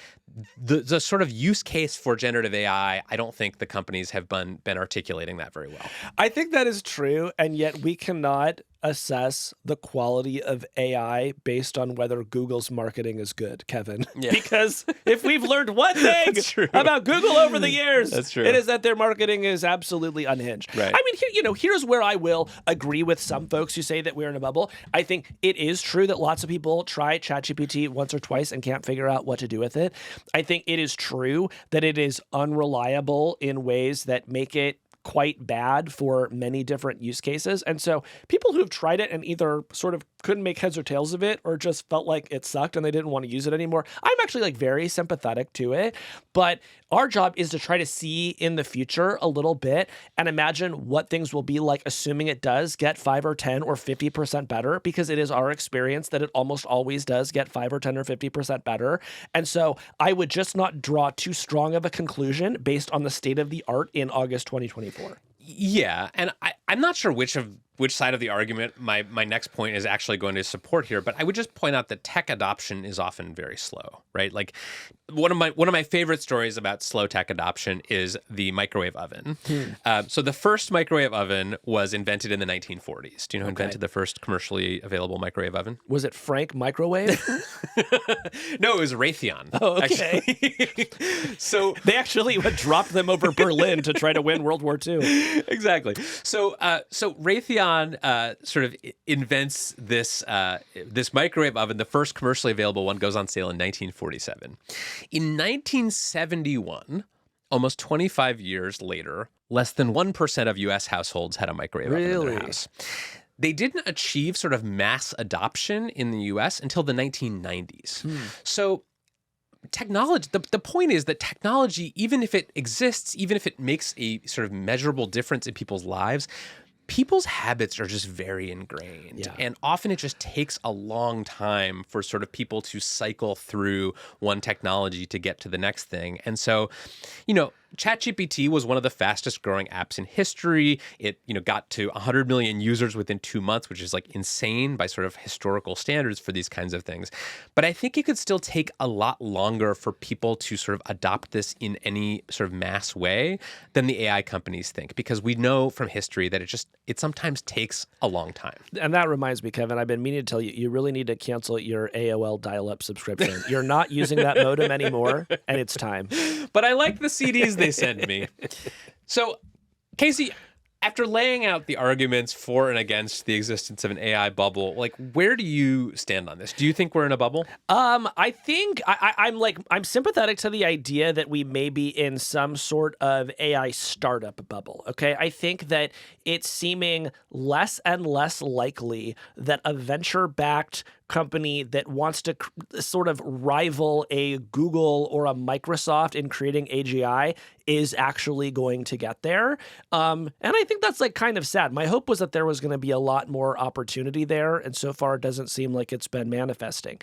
Speaker 3: the sort of use case for generative AI, I don't think the companies have been articulating that very well.
Speaker 2: I think that is true. And yet we cannot assess the quality of AI based on whether Google's marketing is good, Kevin.
Speaker 3: Yeah.
Speaker 2: Because if we've learned one thing
Speaker 3: That's true.
Speaker 2: about Google over the years,
Speaker 3: That's true.
Speaker 2: it is that their marketing is absolutely unhinged.
Speaker 3: Right.
Speaker 2: I mean, here's where I will agree with some folks who say that we're in a bubble. I think it is true that lots of people try ChatGPT once or twice and can't figure out what to do with it. I think it is true that it is unreliable in ways that make it quite bad for many different use cases. And so people who have tried it and either sort of couldn't make heads or tails of it or just felt like it sucked and they didn't want to use it anymore, I'm actually like very sympathetic to it. But our job is to try to see in the future a little bit and imagine what things will be like, assuming it does get 5 or 10 or 50% better, because it is our experience that it almost always does get 5 or 10 or 50% better. And so I would just not draw too strong of a conclusion based on the state of the art in August 2024.
Speaker 3: Yeah, and I'm not sure which side of the argument my next point is actually going to support here, but I would just point out that tech adoption is often very slow, right? Like one of my favorite stories about slow tech adoption is the microwave oven. So the first microwave oven was invented in the 1940s. Do you know who invented the first commercially available microwave oven?
Speaker 2: Was it Frank Microwave?
Speaker 3: No, it was Raytheon.
Speaker 2: Oh, okay.
Speaker 3: So
Speaker 2: they actually dropped them over Berlin to try to win World War II.
Speaker 3: Exactly. So Raytheon sort of invents this microwave oven. The first commercially available one goes on sale in 1947. In 1971, almost 25 years later, less than 1% of U.S. households had a microwave oven in their house. They didn't achieve sort of mass adoption in the U.S. until the 1990s. So technology, the point is that technology, even if it exists, even if it makes a sort of measurable difference in people's lives, people's habits are just very ingrained.
Speaker 2: Yeah.
Speaker 3: And often it just takes a long time for sort of people to cycle through one technology to get to the next thing. And so, ChatGPT was one of the fastest growing apps in history. It, got to 100 million users within 2 months, which is like insane by sort of historical standards for these kinds of things. But I think it could still take a lot longer for people to sort of adopt this in any sort of mass way than the AI companies think, because we know from history that it sometimes takes a long time.
Speaker 2: And that reminds me, Kevin, I've been meaning to tell you, you really need to cancel your AOL dial-up subscription. You're not using that modem anymore, and it's time.
Speaker 3: But I like the CDs they send me. So, Casey, after laying out the arguments for and against the existence of an AI bubble, like, where do you stand on this? Do you think we're in a bubble?
Speaker 2: I think I'm sympathetic to the idea that we may be in some sort of AI startup bubble. Okay, I think that it's seeming less and less likely that a venture-backed company that wants to sort of rival a Google or a Microsoft in creating AGI is actually going to get there. And I think that's like kind of sad. My hope was that there was going to be a lot more opportunity there, and so far it doesn't seem like it's been manifesting.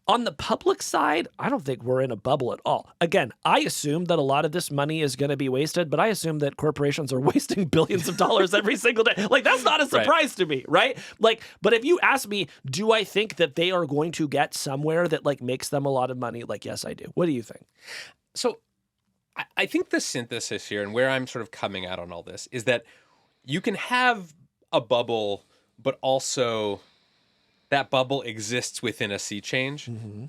Speaker 2: On the public side, I don't think we're in a bubble at all. Again, I assume that a lot of this money is going to be wasted, but I assume that corporations are wasting billions of dollars every single day. Like, that's not a surprise to me, right? Like, but if you ask me, do I think that they are going to get somewhere that like makes them a lot of money? Like, yes, I do. What do you think?
Speaker 3: So I think the synthesis here, and where I'm sort of coming out on all this, is that you can have a bubble, but also that bubble exists within a sea change.
Speaker 2: Mm-hmm.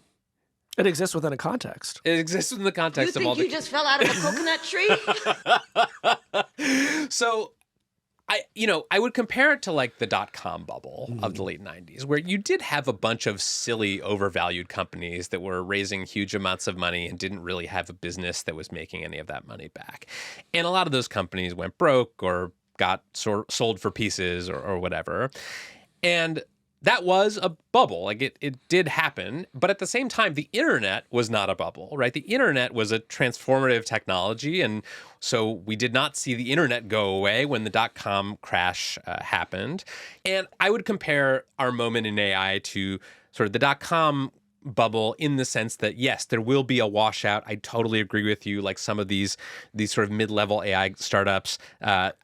Speaker 2: It exists within a context.
Speaker 3: It exists within the context of all the...
Speaker 4: You think you just fell out of a coconut tree?
Speaker 3: So I would compare it to like the dot-com bubble of the late 90s, where you did have a bunch of silly, overvalued companies that were raising huge amounts of money and didn't really have a business that was making any of that money back. And a lot of those companies went broke or got sold for pieces or whatever. And that was a bubble. Like it did happen. But at the same time, the internet was not a bubble, right? The internet was a transformative technology. And so we did not see the internet go away when the dot-com crash happened. And I would compare our moment in AI to sort of the dot-com bubble in the sense that, yes, there will be a washout. I totally agree with you. Like some of these sort of mid-level AI startups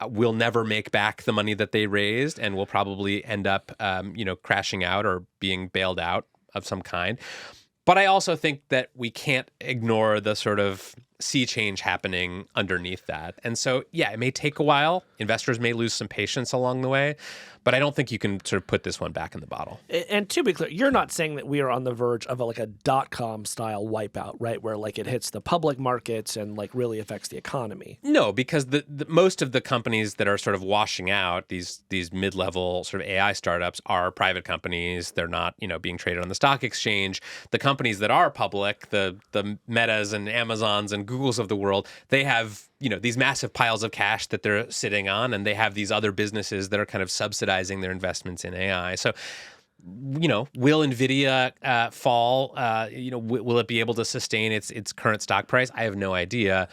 Speaker 3: will never make back the money that they raised and will probably end up, crashing out or being bailed out of some kind. But I also think that we can't ignore the sort of sea change happening underneath that. And so, yeah, it may take a while. Investors may lose some patience along the way, but I don't think you can sort of put this one back in the bottle.
Speaker 2: And to be clear, you're not saying that we are on the verge of a dot-com style wipeout, right? Where like it hits the public markets and like really affects the economy.
Speaker 3: No, because the most of the companies that are sort of washing out, these mid-level sort of AI startups, are private companies. They're not, being traded on the stock exchange. The companies that are public, the Metas and Amazons and Googles of the world, they have these massive piles of cash that they're sitting on, and they have these other businesses that are kind of subsidizing their investments in AI. So, will NVIDIA fall? Will it be able to sustain its current stock price? I have no idea.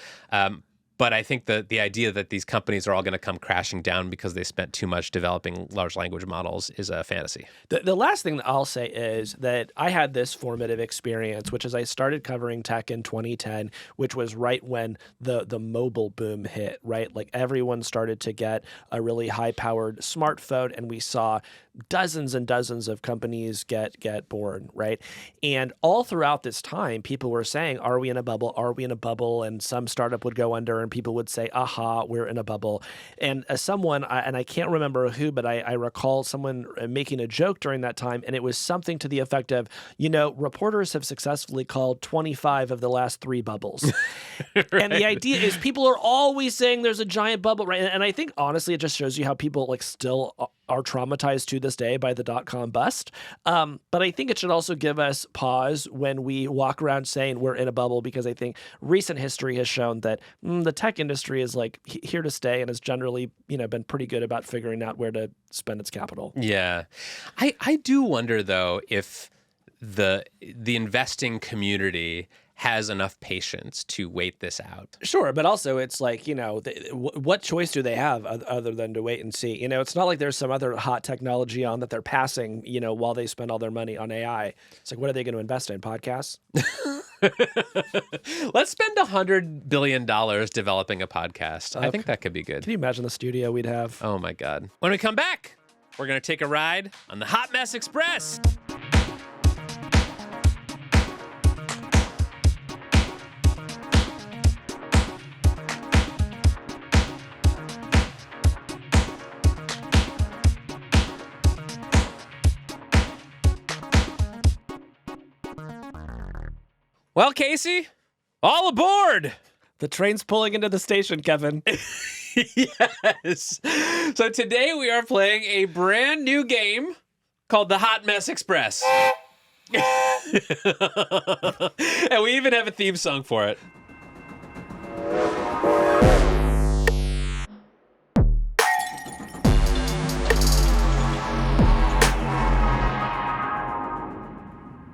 Speaker 3: But I think the idea that these companies are all going to come crashing down because they spent too much developing large language models is a fantasy.
Speaker 2: The last thing that I'll say is that I had this formative experience, which is I started covering tech in 2010, which was right when the mobile boom hit, right? Like everyone started to get a really high-powered smartphone, and we saw dozens and dozens of companies get born, right? And all throughout this time, people were saying, are we in a bubble? Are we in a bubble? And some startup would go under and people would say, aha, we're in a bubble. And as someone, and I can't remember who, but I recall someone making a joke during that time, and it was something to the effect of, reporters have successfully called 25 of the last 3 bubbles. Right. And the idea is people are always saying there's a giant bubble, right? And I think, honestly, it just shows you how people still are traumatized to this day by the dot-com bust. But I think it should also give us pause when we walk around saying we're in a bubble, because I think recent history has shown that the tech industry is here to stay and has generally, been pretty good about figuring out where to spend its capital.
Speaker 3: Yeah. I do wonder, though, if the investing community has enough patience to wait this out.
Speaker 2: Sure, but also it's what choice do they have other than to wait and see? It's not like there's some other hot technology on that they're passing, while they spend all their money on AI. It's like, what are they going to invest in? Podcasts?
Speaker 3: Let's spend $100 billion developing a podcast. Okay. I think that could be good.
Speaker 2: Can you imagine the studio we'd have?
Speaker 3: Oh my God. When we come back, we're going to take a ride on the Hot Mess Express. Well, Casey, all aboard!
Speaker 2: The train's pulling into the station, Kevin.
Speaker 3: Yes. So today we are playing a brand new game called the Hot Mess Express. And we even have a theme song for it.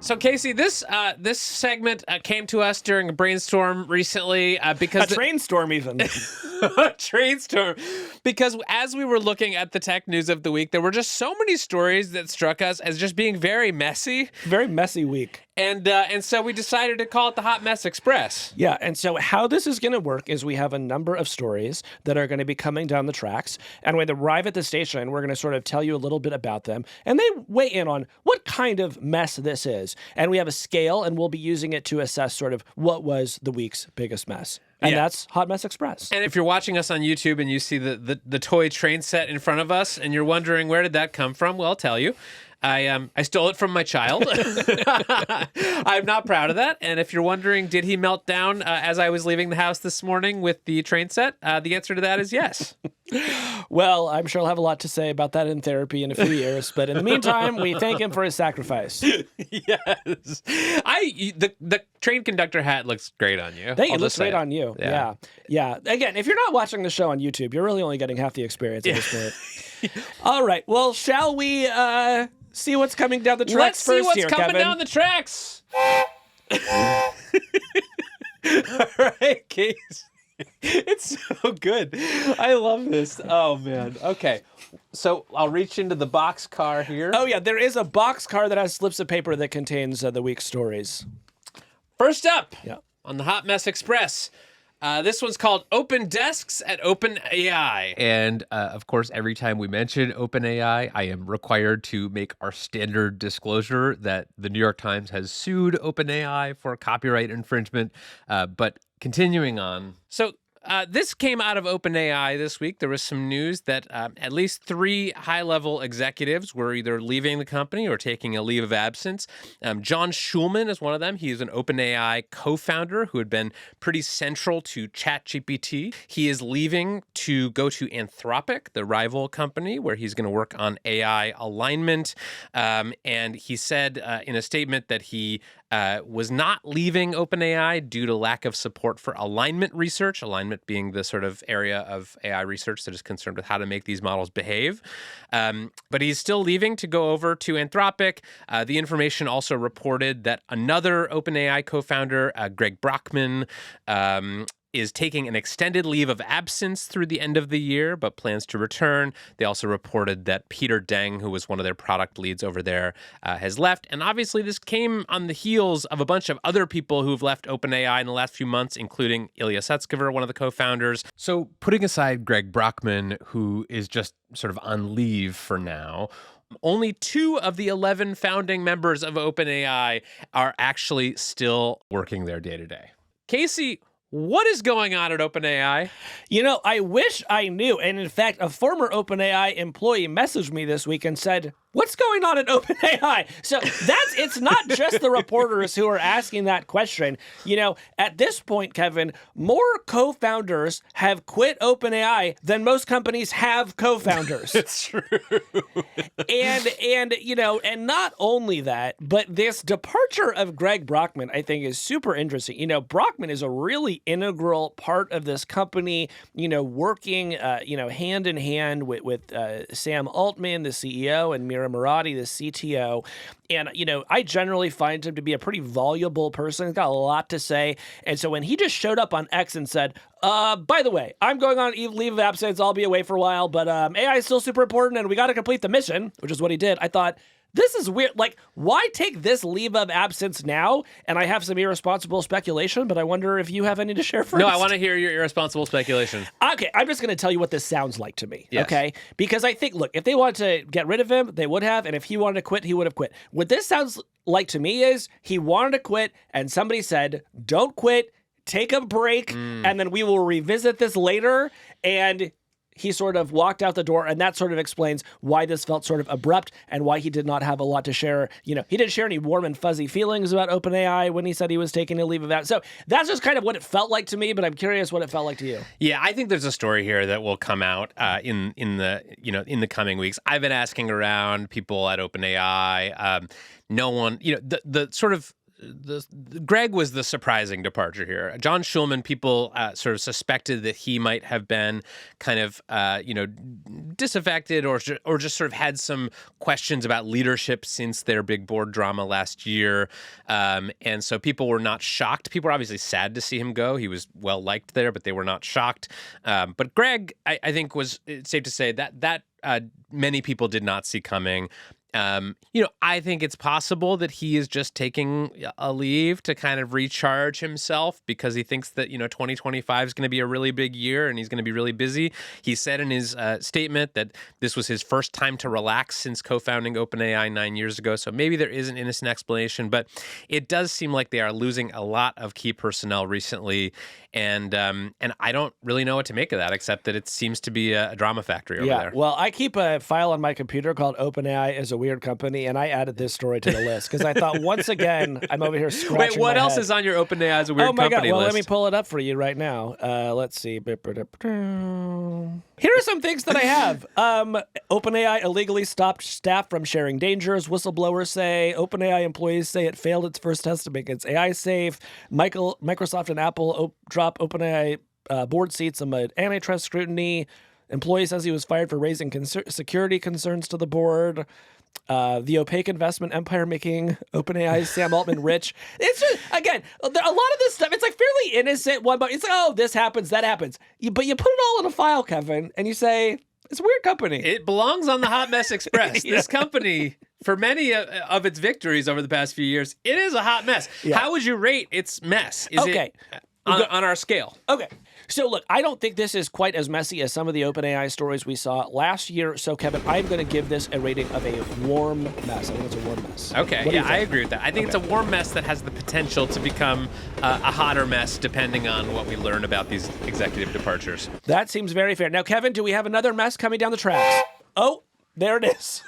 Speaker 3: So, Casey, this segment came to us during a brainstorm recently because
Speaker 2: a brainstorm even.
Speaker 3: A brainstorm, because as we were looking at the tech news of the week, there were just so many stories that struck us as just being very messy.
Speaker 2: Very messy week.
Speaker 3: And so we decided to call it the Hot Mess Express.
Speaker 2: Yeah, and so how this is going to work is we have a number of stories that are going to be coming down the tracks, and when they arrive at the station, we're going to sort of tell you a little bit about them, and they weigh in on what kind of mess this is. And we have a scale, and we'll be using it to assess sort of what was the week's biggest mess. And that's Hot Mess Express.
Speaker 3: And if you're watching us on YouTube and you see the toy train set in front of us and you're wondering where did that come from, well, I'll tell you. I stole it from my child. I'm not proud of that. And if you're wondering, did he melt down as I was leaving the house this morning with the train set? The answer to that is yes.
Speaker 2: Well, I'm sure I'll have a lot to say about that in therapy in a few years. But in the meantime, we thank him for his sacrifice.
Speaker 3: Yes. The train conductor hat looks great on you.
Speaker 2: It looks great on you. Yeah. Again, if you're not watching the show on YouTube, you're really only getting half the experience at this point. All right. Well, shall we see what's coming down the tracks
Speaker 3: Let's
Speaker 2: first
Speaker 3: see what's coming
Speaker 2: Kevin?
Speaker 3: down the tracks. All right, Case. It's so good. I love this. Oh, man. Okay. So I'll reach into the box car here.
Speaker 2: Oh, yeah. There is a box car that has slips of paper that contains the week's stories.
Speaker 3: First up on the Hot Mess Express. This one's called Open Desks at OpenAI. And of course, every time we mention OpenAI, I am required to make our standard disclosure that the New York Times has sued OpenAI for copyright infringement. But Continuing on. So this came out of OpenAI this week. There was some news that at least 3 high-level executives were either leaving the company or taking a leave of absence. John Schulman is one of them. He is an OpenAI co-founder who had been pretty central to ChatGPT. He is leaving to go to Anthropic, the rival company, where he's going to work on AI alignment. And he said in a statement that he was not leaving OpenAI due to lack of support for alignment research, alignment being the sort of area of AI research that is concerned with how to make these models behave. But he's still leaving to go over to Anthropic. The information also reported that another OpenAI co-founder, Greg Brockman, is taking an extended leave of absence through the end of the year, but plans to return. They also reported that Peter Deng, who was one of their product leads over there, has left. And obviously, this came on the heels of a bunch of other people who've left OpenAI in the last few months, including Ilya Sutskever, one of the co-founders. So putting aside Greg Brockman, who is just sort of on leave for now, only 2 of the 11 founding members of OpenAI are actually still working there day to day. Casey, what is going on at OpenAI?
Speaker 2: I wish I knew. And in fact, a former OpenAI employee messaged me this week and said, what's going on at OpenAI? So it's not just the reporters who are asking that question. At this point, Kevin, more co-founders have quit OpenAI than most companies have co-founders.
Speaker 3: It's true.
Speaker 2: And not only that, but this departure of Greg Brockman, I think, is super interesting. Brockman is a really integral part of this company, working, hand in hand with Sam Altman, the CEO, and Mira Murati, the CTO. And, I generally find him to be a pretty voluble person. He's got a lot to say. And so when he just showed up on X and said, by the way, I'm going on leave of absence. I'll be away for a while, but AI is still super important and we got to complete the mission, which is what he did. I thought, this is weird. Like, why take this leave of absence now? And I have some irresponsible speculation, but I wonder if you have any to share first.
Speaker 3: No, I want to hear your irresponsible speculation.
Speaker 2: Okay, I'm just going to tell you what this sounds like to me,
Speaker 3: yes.
Speaker 2: Okay? Because I think, look, if they wanted to get rid of him, they would have, and if he wanted to quit, he would have quit. What this sounds like to me is he wanted to quit, and somebody said, don't quit, take a break, and then we will revisit this later, and he sort of walked out the door, and that sort of explains why this felt sort of abrupt and why he did not have a lot to share. He didn't share any warm and fuzzy feelings about OpenAI when he said he was taking a leave of absence. So that's just kind of what it felt like to me, but I'm curious what it felt like to you.
Speaker 3: Yeah, I think there's a story here that will come out in the coming weeks. I've been asking around people at OpenAI. No one, the sort of Greg was the surprising departure here. John Schulman, people sort of suspected that he might have been kind of, disaffected or just sort of had some questions about leadership since their big board drama last year. And so people were not shocked. People were obviously sad to see him go. He was well liked there, but they were not shocked. But Greg, I think it's safe to say that many people did not see coming. I think it's possible that he is just taking a leave to kind of recharge himself because he thinks that, 2025 is going to be a really big year and he's going to be really busy. He said in his statement that this was his first time to relax since co-founding OpenAI 9 years ago. So maybe there is an innocent explanation, but it does seem like they are losing a lot of key personnel recently. And I don't really know what to make of that, except that it seems to be a drama factory over there.
Speaker 2: Well, I keep a file on my computer called OpenAI is a weird company, and I added this story to the list because I thought, once again, I'm over here scratching
Speaker 3: Wait, what
Speaker 2: my
Speaker 3: else
Speaker 2: head.
Speaker 3: is on your OpenAI as a weird company
Speaker 2: God. Well,
Speaker 3: list?
Speaker 2: let me pull it up for you right now. Let's see. Here are some things that I have. OpenAI illegally stopped staff from sharing dangers. Whistleblowers say. OpenAI employees say it failed its first test to make its AI safe. Microsoft and Apple drop OpenAI board seats amid antitrust scrutiny. Employee says he was fired for raising security concerns to the board. The opaque investment empire making OpenAI's Sam Altman rich. It's just, again, a lot of this stuff, it's like fairly innocent. But it's like, oh, this happens, that happens. But you put it all in a file, Kevin, and you say, it's a weird company.
Speaker 3: It belongs on the Hot Mess Express.
Speaker 2: Yeah.
Speaker 3: This company, for many of its victories over the past few years, it is a hot mess.
Speaker 2: Yeah.
Speaker 3: How would you rate its mess? Is
Speaker 2: Okay.
Speaker 3: it on our scale?
Speaker 2: Okay. So look, I don't think this is quite as messy as some of the OpenAI stories we saw last year. So Kevin, I'm going to give this a rating of a warm mess. I think it's a warm mess.
Speaker 3: Okay, yeah, I agree with that. I think it's a warm mess that has the potential to become a hotter mess depending on what we learn about these executive departures.
Speaker 2: That seems very fair. Now, Kevin, do we have another mess coming down the tracks? Oh, there it is.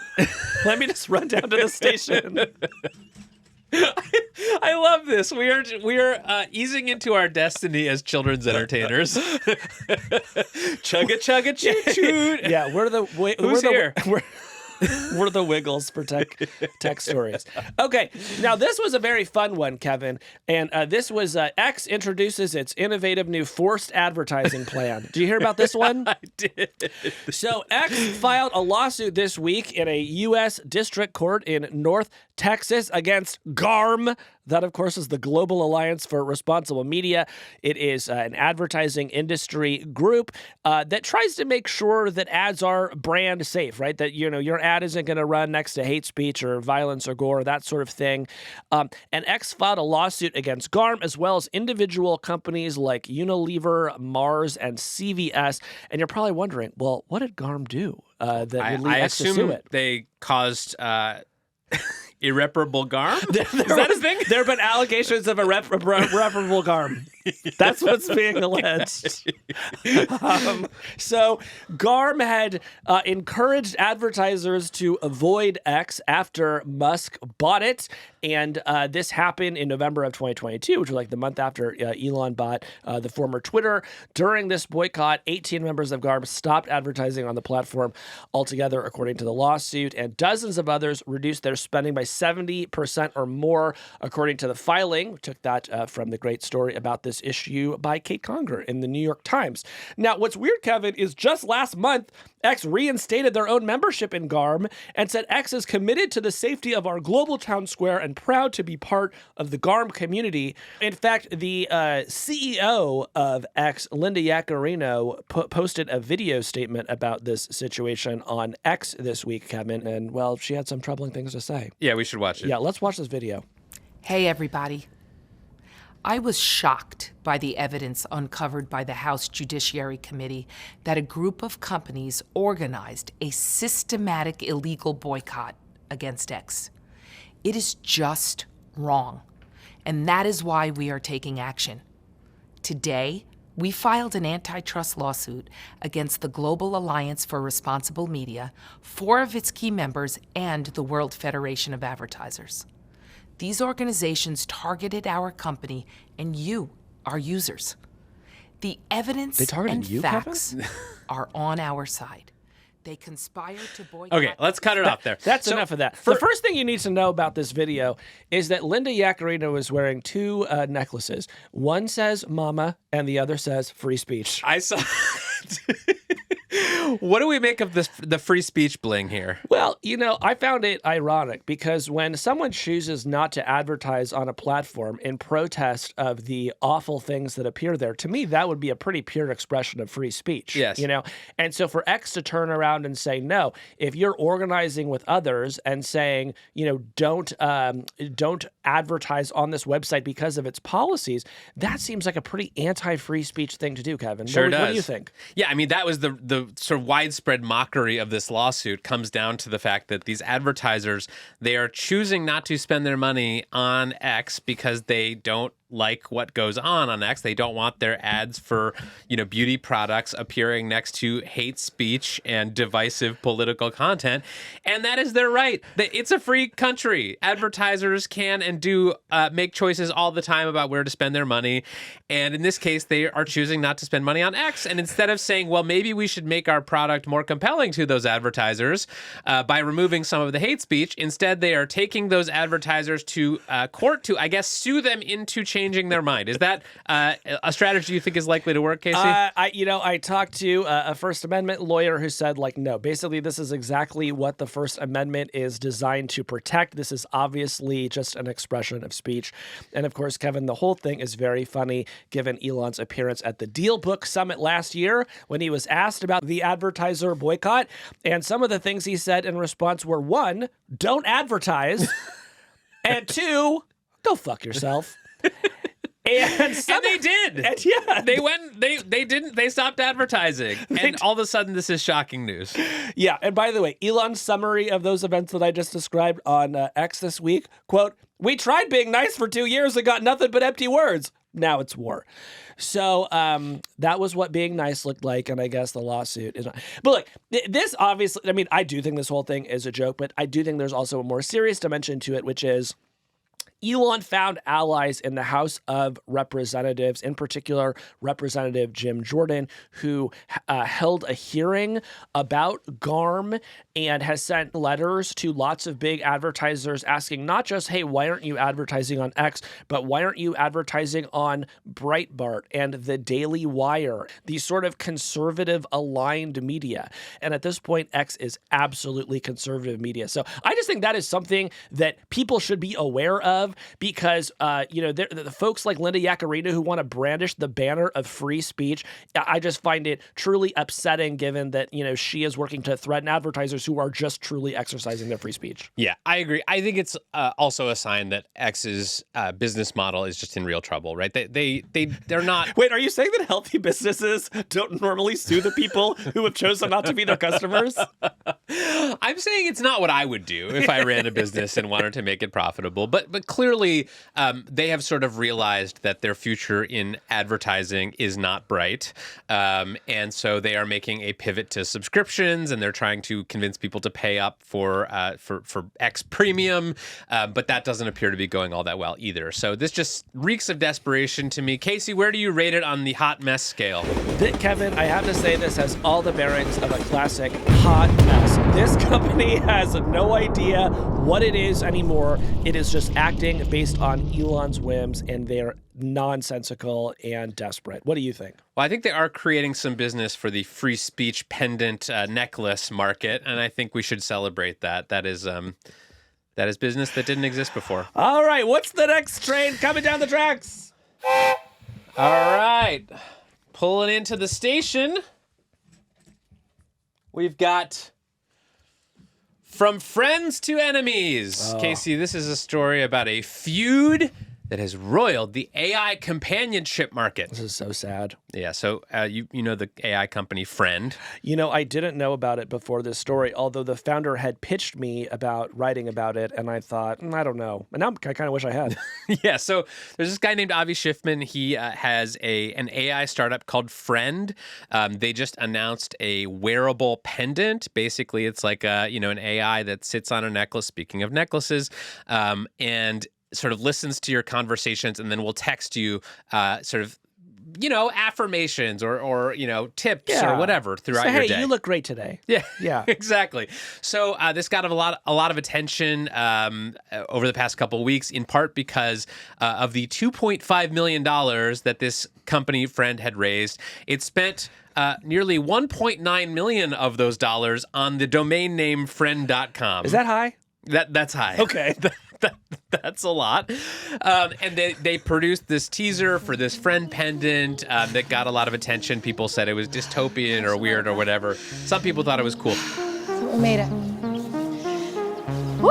Speaker 2: Let me just run down to the station.
Speaker 3: I love this. We are easing into our destiny as children's entertainers. Chugga chugga choo choo.
Speaker 2: Yeah, we're the
Speaker 3: Who's here?
Speaker 2: We're the Wiggles for tech stories. Okay, now this was a very fun one, Kevin, and this was X introduces its innovative new forced advertising plan. Did you hear about this one?
Speaker 3: I did.
Speaker 2: So X filed a lawsuit this week in a U.S. district court in North Texas against GARM. That, of course, is the Global Alliance for Responsible Media. It is an advertising industry group that tries to make sure that ads are brand safe, right? That, your ad isn't going to run next to hate speech or violence or gore, that sort of thing. And X filed a lawsuit against GARM as well as individual companies like Unilever, Mars, and CVS. And you're probably wondering, well, what did GARM do that would lead X to sue
Speaker 3: assume
Speaker 2: it?
Speaker 3: they caused irreparable harm? Is that a thing?
Speaker 2: There have been allegations of irreparable harm. That's what's being alleged. So GARM had encouraged advertisers to avoid X after Musk bought it. And this happened in November of 2022, which was like the month after Elon bought the former Twitter. During this boycott, 18 members of GARM stopped advertising on the platform altogether, according to the lawsuit. And dozens of others reduced their spending by 70% or more, according to the filing. We took that from the great story about this issue by Kate Conger in the New York Times. Now, what's weird, Kevin, is just last month, X reinstated their own membership in GARM and said X is committed to the safety of our global town square and proud to be part of the GARM community. In fact, the CEO of X, Linda Yaccarino, posted a video statement about this situation on X this week, Kevin, and, well, she had some troubling things to say.
Speaker 3: Yeah, we should watch it.
Speaker 2: Yeah, let's watch this video.
Speaker 4: Hey, everybody. I was shocked by the evidence uncovered by the House Judiciary Committee that a group of companies organized a systematic illegal boycott against X. It is just wrong, and that is why we are taking action. Today, we filed an antitrust lawsuit against the Global Alliance for Responsible Media, 4 of its key members, and the World Federation of Advertisers. These organizations targeted our company and you, our users. The evidence and facts are on our side. They conspired to boycott...
Speaker 3: Okay, let's cut it off there.
Speaker 2: That's enough of that. The first thing you need to know about this video is that Linda Yaccarino is wearing 2 necklaces. One says mama and the other says free speech.
Speaker 3: I saw... What do we make of this, the free speech bling here?
Speaker 2: Well, I found it ironic because when someone chooses not to advertise on a platform in protest of the awful things that appear there, to me, that would be a pretty pure expression of free speech.
Speaker 3: Yes.
Speaker 2: And so for X to turn around and say, no, if you're organizing with others and saying, don't advertise on this website because of its policies, that seems like a pretty anti-free speech thing to do, Kevin.
Speaker 3: Sure does.
Speaker 2: What do you think?
Speaker 3: Yeah, I mean, that was the sort of widespread mockery of this lawsuit comes down to the fact that these advertisers, they are choosing not to spend their money on X because they don't like what goes on X. They don't want their ads for, beauty products appearing next to hate speech and divisive political content. And that is their right. It's a free country. Advertisers can and do make choices all the time about where to spend their money. And in this case, they are choosing not to spend money on X. And instead of saying, well, maybe we should make our product more compelling to those advertisers by removing some of the hate speech, instead they are taking those advertisers to court to, I guess, sue them into changing their mind. Is that a strategy you think is likely to work, Casey?
Speaker 2: I talked to a First Amendment lawyer who said, no, basically this is exactly what the First Amendment is designed to protect. This is obviously just an expression of speech. And of course, Kevin, the whole thing is very funny given Elon's appearance at the Deal Book Summit last year when he was asked about the advertiser boycott. And some of the things he said in response were, 1, don't advertise, and 2, go fuck yourself. And
Speaker 3: they did.
Speaker 2: And yeah,
Speaker 3: They stopped advertising. And all of a sudden, this is shocking news.
Speaker 2: Yeah, and by the way, Elon's summary of those events that I just described on X this week, quote, "We tried being nice for 2 years and got nothing but empty words. Now it's war." So that was what being nice looked like, and I guess the lawsuit is not. But look, this obviously, I mean, I do think this whole thing is a joke, but I do think there's also a more serious dimension to it, which is Elon found allies in the House of Representatives, in particular Representative Jim Jordan, who held a hearing about GARM and has sent letters to lots of big advertisers asking not just, hey, why aren't you advertising on X, but why aren't you advertising on Breitbart and the Daily Wire, these sort of conservative aligned media. And at this point, X is absolutely conservative media. So I just think that is something that people should be aware of, because the folks like Linda Yaccarino who want to brandish the banner of free speech, I just find it truly upsetting, given that she is working to threaten advertisers who are just truly exercising their free speech.
Speaker 3: Yeah, I agree. I think it's also a sign that X's business model is just in real trouble, right? They're not.
Speaker 2: Wait, are you saying that healthy businesses don't normally sue the people who have chosen not to be their customers?
Speaker 3: I'm saying it's not what I would do if I ran a business and wanted to make it profitable, but clearly they have sort of realized that their future in advertising is not bright, and so they are making a pivot to subscriptions, and they're trying to convince people to pay up for X Premium, but that doesn't appear to be going all that well either. So this just reeks of desperation to me. Casey, where do you rate it on the hot mess scale?
Speaker 2: Kevin, I have to say this has all the bearings of a classic hot mess. This company has no idea what it is anymore. It is just acting based on Elon's whims, and they're nonsensical and desperate. What do you think?
Speaker 3: Well, I think they are creating some business for the free speech pendant necklace market, and I think we should celebrate that. That is business that didn't exist before.
Speaker 2: All right, what's the next train coming down the tracks?
Speaker 3: All right, pulling into the station, we've got From Friends to Enemies.
Speaker 2: Oh.
Speaker 3: Casey, this is a story about a feud that has roiled the AI companionship market.
Speaker 2: This is so sad.
Speaker 3: Yeah, so you know the AI company Friend.
Speaker 2: I didn't know about it before this story, although the founder had pitched me about writing about it, and I thought, I don't know. And now I kind of wish I had.
Speaker 3: Yeah, so there's this guy named Avi Schiffman. He has an AI startup called Friend. They just announced a wearable pendant. Basically, it's like an AI that sits on a necklace, speaking of necklaces, and sort of listens to your conversations and then will text you affirmations or tips or whatever throughout your day.
Speaker 2: Hey, you look great today.
Speaker 3: Yeah, exactly. So this got a lot of attention over the past couple of weeks, in part because of the $2.5 million that this company Friend had raised. It spent nearly 1.9 million of those dollars on the domain name friend.com.
Speaker 2: Is that high?
Speaker 3: That's high.
Speaker 2: Okay.
Speaker 3: That's a lot. And they produced this teaser for this Friend pendant that got a lot of attention. People said it was dystopian or weird or whatever. Some people thought it was cool.
Speaker 5: We made it. Woo!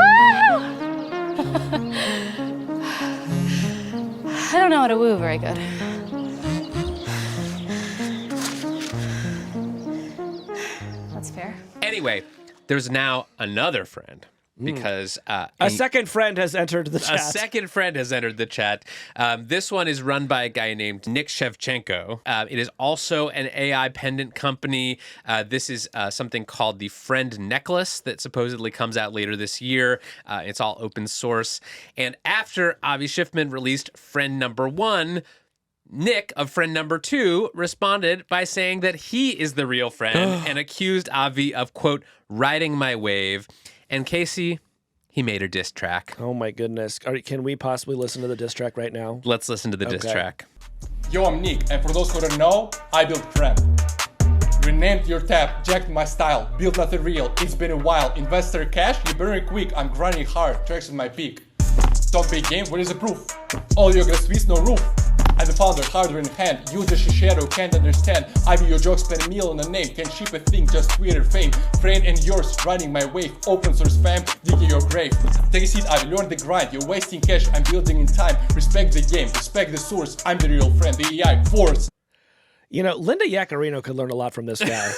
Speaker 5: I don't know how to woo very good. That's fair.
Speaker 3: Anyway, there's now another Friend. Because
Speaker 2: a second friend has entered the chat.
Speaker 3: A second friend has entered the chat. This one is run by a guy named Nick Shevchenko. It is also an AI pendant company. This is something called the Friend Necklace that supposedly comes out later this year. It's all open source. And after Avi Schiffman released Friend number 1, Nick of Friend number 2 responded by saying that he is the real friend and accused Avi of, quote, riding my wave. And Casey, he made a diss track.
Speaker 2: Oh my goodness. Can we possibly listen to the diss track right now?
Speaker 3: Let's listen to the diss track.
Speaker 6: Yo, I'm Nick, and for those who don't know, I built Friend. Renamed your tab, jacked my style, built nothing real, it's been a while. Investor cash, you burn quick, I'm grinding hard, tracks in my peak. Don't be game, where is the proof? All you're gonna squeeze, no roof. I'm the founder, hardware in hand. User Shishido can't understand. I view your jokes, spend a meal on a name. Can't ship a thing, just Twitter fame. Friend and yours, running my wave. Open source spam, digging your grave. Take a seat, I've learned the grind. You're wasting cash, I'm building in time. Respect the game, respect the source. I'm the real friend, the AI force.
Speaker 2: You know, Linda Yaccarino could learn a lot from this guy.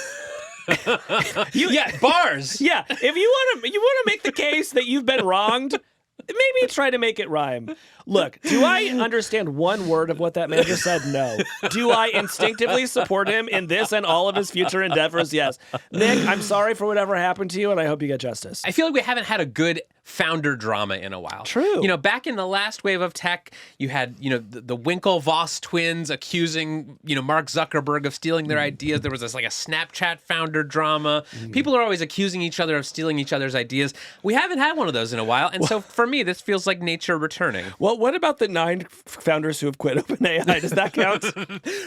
Speaker 3: Yeah, bars.
Speaker 2: Yeah, if you want to make the case that you've been wronged, maybe try to make it rhyme. Look, do I understand one word of what that man just said? No. Do I instinctively support him in this and all of his future endeavors? Yes. Nick, I'm sorry for whatever happened to you, and I hope you get justice.
Speaker 3: I feel like we haven't had a good founder drama in a while.
Speaker 2: True.
Speaker 3: You know, back in the last wave of tech, you had, you know, the Winklevoss twins accusing, you know, Mark Zuckerberg of stealing their ideas. There was this like a Snapchat founder drama. People are always accusing each other of stealing each other's ideas. We haven't had one of those in a while. And so for me, this feels like nature returning.
Speaker 2: Well, what about the 9 founders who have quit OpenAI? Does that count?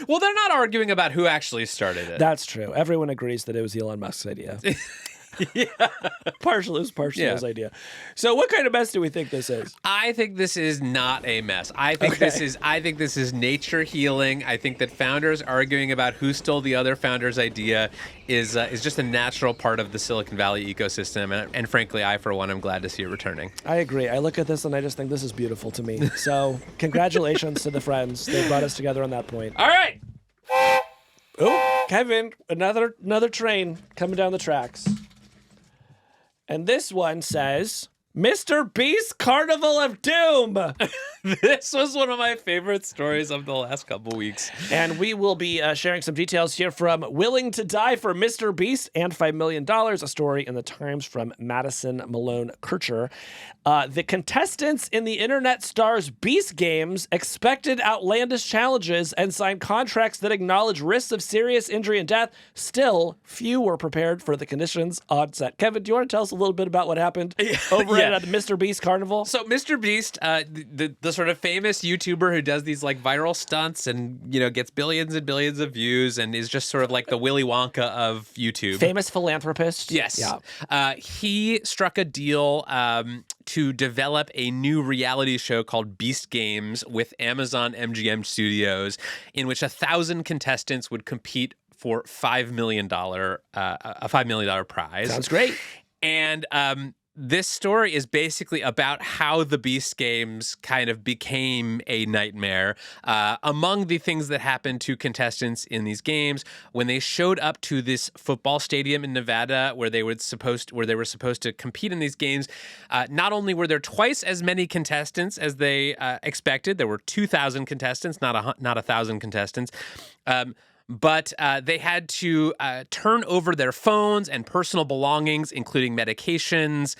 Speaker 3: Well, they're not arguing about who actually started it.
Speaker 2: That's true. Everyone agrees that it was Elon Musk's idea.
Speaker 3: Yeah.
Speaker 2: Partially his idea. So what kind of mess do we think this is?
Speaker 3: I think this is not a mess. I think this is nature healing. I think that founders arguing about who stole the other founder's idea is just a natural part of the Silicon Valley ecosystem. And frankly, I, for one, am glad to see it returning.
Speaker 2: I agree. I look at this and I just think this is beautiful to me. So congratulations to the friends. They brought us together on that point.
Speaker 3: All right.
Speaker 2: Oh, Kevin, another train coming down the tracks. And this one says, MrBeast Carnival of Doom.
Speaker 3: This was one of my favorite stories of the last couple weeks.
Speaker 2: And we will be sharing some details here from Willing to Die for MrBeast and $5 Million, a story in the Times from Madison Malone Kircher. The contestants in the Internet Stars Beast Games expected outlandish challenges and signed contracts that acknowledge risks of serious injury and death. Still, few were prepared for the conditions on set. Kevin, do you want to tell us a little bit about what happened over at the MrBeast Carnival?
Speaker 3: So MrBeast, the sort of famous YouTuber who does these like viral stunts and, you know, gets billions and billions of views and is just sort of like the Willy Wonka of YouTube.
Speaker 2: Famous philanthropist.
Speaker 3: Yes.
Speaker 2: Yeah.
Speaker 3: He struck a deal to develop a new reality show called Beast Games with Amazon MGM Studios, in which 1,000 contestants would compete for a $5 million prize.
Speaker 2: Sounds great.
Speaker 3: And this story is basically about how the Beast Games kind of became a nightmare. Among the things that happened to contestants in these games, when they showed up to this football stadium in Nevada where they were supposed to compete in these games, not only were there twice as many contestants as they expected, there were 2,000 contestants, not 1,000 contestants. But they had to turn over their phones and personal belongings, including medications.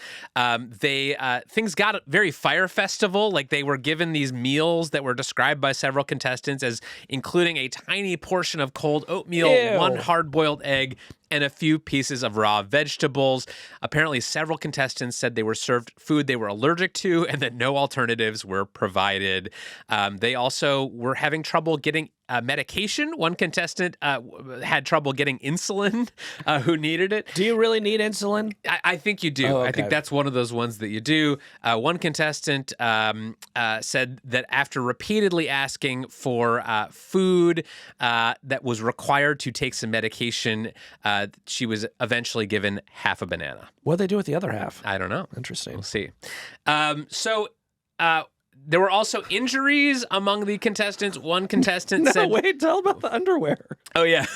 Speaker 3: Things got very Fire Festival. Like they were given these meals that were described by several contestants as including a tiny portion of cold oatmeal,
Speaker 2: Ew.
Speaker 3: 1 hard-boiled egg, and a few pieces of raw vegetables. Apparently, several contestants said they were served food they were allergic to and that no alternatives were provided. They also were having trouble getting medication. One contestant had trouble getting insulin who needed it.
Speaker 2: Do you really need insulin?
Speaker 3: I think you do.
Speaker 2: Oh, okay.
Speaker 3: I think that's one of those ones that you do. One contestant said that after repeatedly asking for food that was required to take some medication, she was eventually given half a banana.
Speaker 2: What'd they do with the other half?
Speaker 3: I don't know.
Speaker 2: Interesting.
Speaker 3: We'll see. There were also injuries among the contestants. One contestant said...
Speaker 2: No, wait, tell about the underwear.
Speaker 3: Oh, yeah.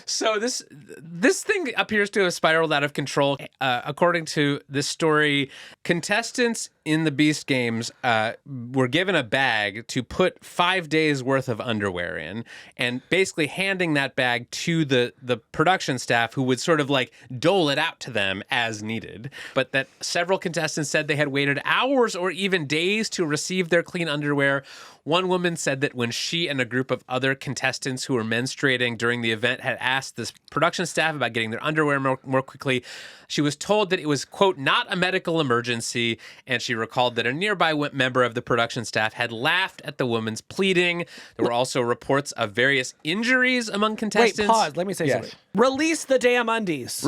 Speaker 3: So this thing appears to have spiraled out of control. According to this story, contestants in the Beast Games were given a bag to put 5 days worth of underwear in, and basically handing that bag to the production staff, who would sort of like dole it out to them as needed. But that several contestants said they had waited hours or even days to receive their clean underwear. One woman said that when she and a group of other contestants who were menstruating during the event had asked this production staff about getting their underwear more quickly, she was told that it was, quote, not a medical emergency, and she recalled that a nearby member of the production staff had laughed at the woman's pleading. There were also reports of various injuries among contestants.
Speaker 2: Wait, pause. Let me say something. Release the damn undies.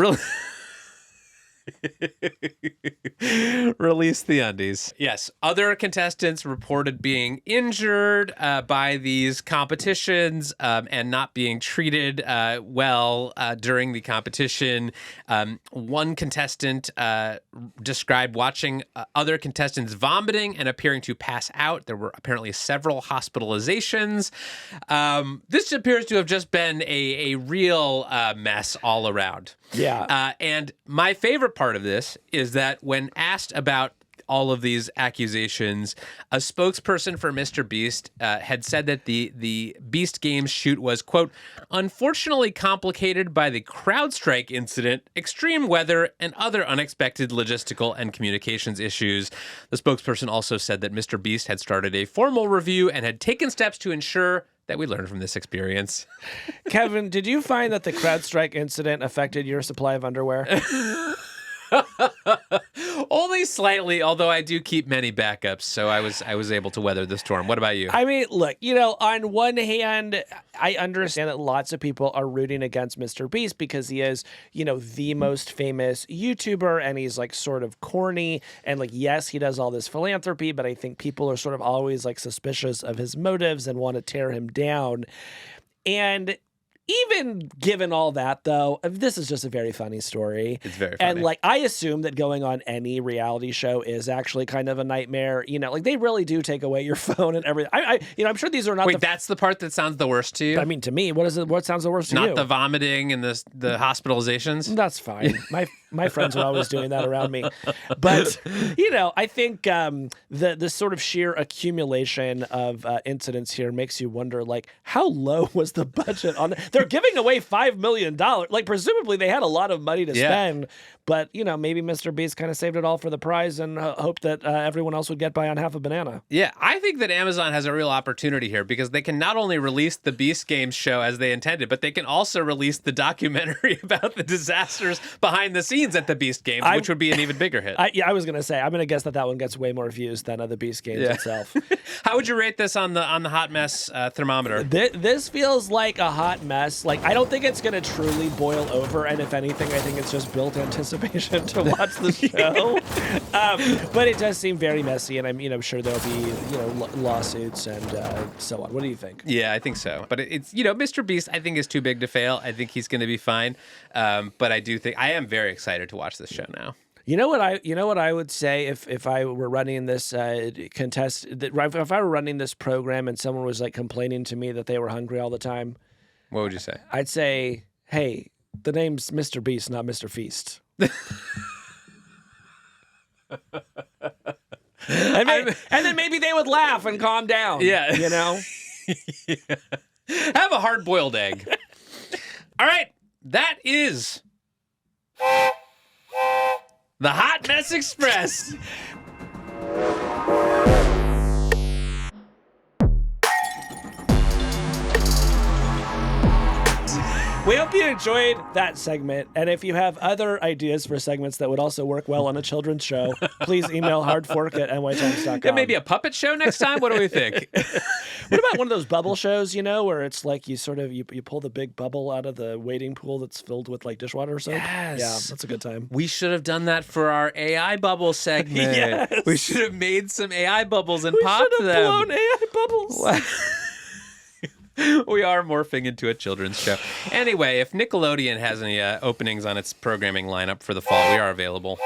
Speaker 3: Release the undies. Yes. Other contestants reported being injured by these competitions and not being treated well during the competition. One contestant described watching other contestants vomiting and appearing to pass out. There were apparently several hospitalizations. This appears to have just been a real mess all around.
Speaker 2: Yeah.
Speaker 3: And my favorite part of this is that when asked about all of these accusations, a spokesperson for MrBeast had said that the Beast Games shoot was, quote, unfortunately complicated by the CrowdStrike incident, extreme weather, and other unexpected logistical and communications issues. The spokesperson also said that MrBeast had started a formal review and had taken steps to ensure that we learned from this experience.
Speaker 2: Kevin, did you find that the CrowdStrike incident affected your supply of underwear?
Speaker 3: Only slightly, although I do keep many backups, so I was able to weather the storm. What about you?
Speaker 2: I mean, look, on one hand, I understand that lots of people are rooting against MrBeast because he is, the most famous YouTuber, and he's like sort of corny, and like, yes, he does all this philanthropy, but I think people are sort of always like suspicious of his motives and want to tear him down. And even given all that, though, this is just a very funny story.
Speaker 3: It's very funny.
Speaker 2: And, like, I assume that going on any reality show is actually kind of a nightmare. Like, they really do take away your phone and everything. I'm sure these are not
Speaker 3: Wait, that's the part that sounds the worst to you?
Speaker 2: I mean, to me, what sounds the worst to you?
Speaker 3: Not the vomiting and the hospitalizations?
Speaker 2: That's fine. My friends are always doing that around me. But, I think the sort of sheer accumulation of incidents here makes you wonder, like, how low was the budget on They're giving away $5 million. Like, presumably they had a lot of money to spend. But, maybe MrBeast kind of saved it all for the prize and hoped that everyone else would get by on half a banana.
Speaker 3: Yeah, I think that Amazon has a real opportunity here because they can not only release the Beast Games show as they intended, but they can also release the documentary about the disasters behind the scenes at the Beast Games, which would be an even bigger hit.
Speaker 2: I was going to say, I'm going to guess that one gets way more views than the Beast Games itself.
Speaker 3: How would you rate this on the hot mess thermometer?
Speaker 2: This feels like a hot mess. Like, I don't think it's going to truly boil over, and if anything, I think it's just built anticipation to watch the show. But it does seem very messy, and I'm sure there'll be lawsuits and so on. What do you think?
Speaker 3: Yeah, I think so. But it's MrBeast, I think, is too big to fail. I think he's going to be fine. But I do think I am very excited to watch this show now.
Speaker 2: You know what I would say if I were running this if I were running this program and someone was like complaining to me that they were hungry all the time.
Speaker 3: What would you say?
Speaker 2: I'd say, hey, the name's MrBeast, not Mr. Feast. And then maybe they would laugh and calm down.
Speaker 3: Yeah.
Speaker 2: Yeah.
Speaker 3: Have a hard-boiled egg. All right. That is the Hot Mess Express.
Speaker 2: We hope you enjoyed that segment. And if you have other ideas for segments that would also work well on a children's show, please email hardfork@nytimes.com.
Speaker 3: Yeah, maybe a puppet show next time? What do we think?
Speaker 2: What about one of those bubble shows, where it's like you sort of, you pull the big bubble out of the wading pool that's filled with like dishwater soap?
Speaker 3: Yes.
Speaker 2: Yeah, that's a good time.
Speaker 3: We should have done that for our AI bubble segment.
Speaker 2: Yes.
Speaker 3: We should have made some AI bubbles and popped them.
Speaker 2: We should have blown AI bubbles.
Speaker 3: We are morphing into a children's show. Anyway, if Nickelodeon has any openings on its programming lineup for the fall, we are available.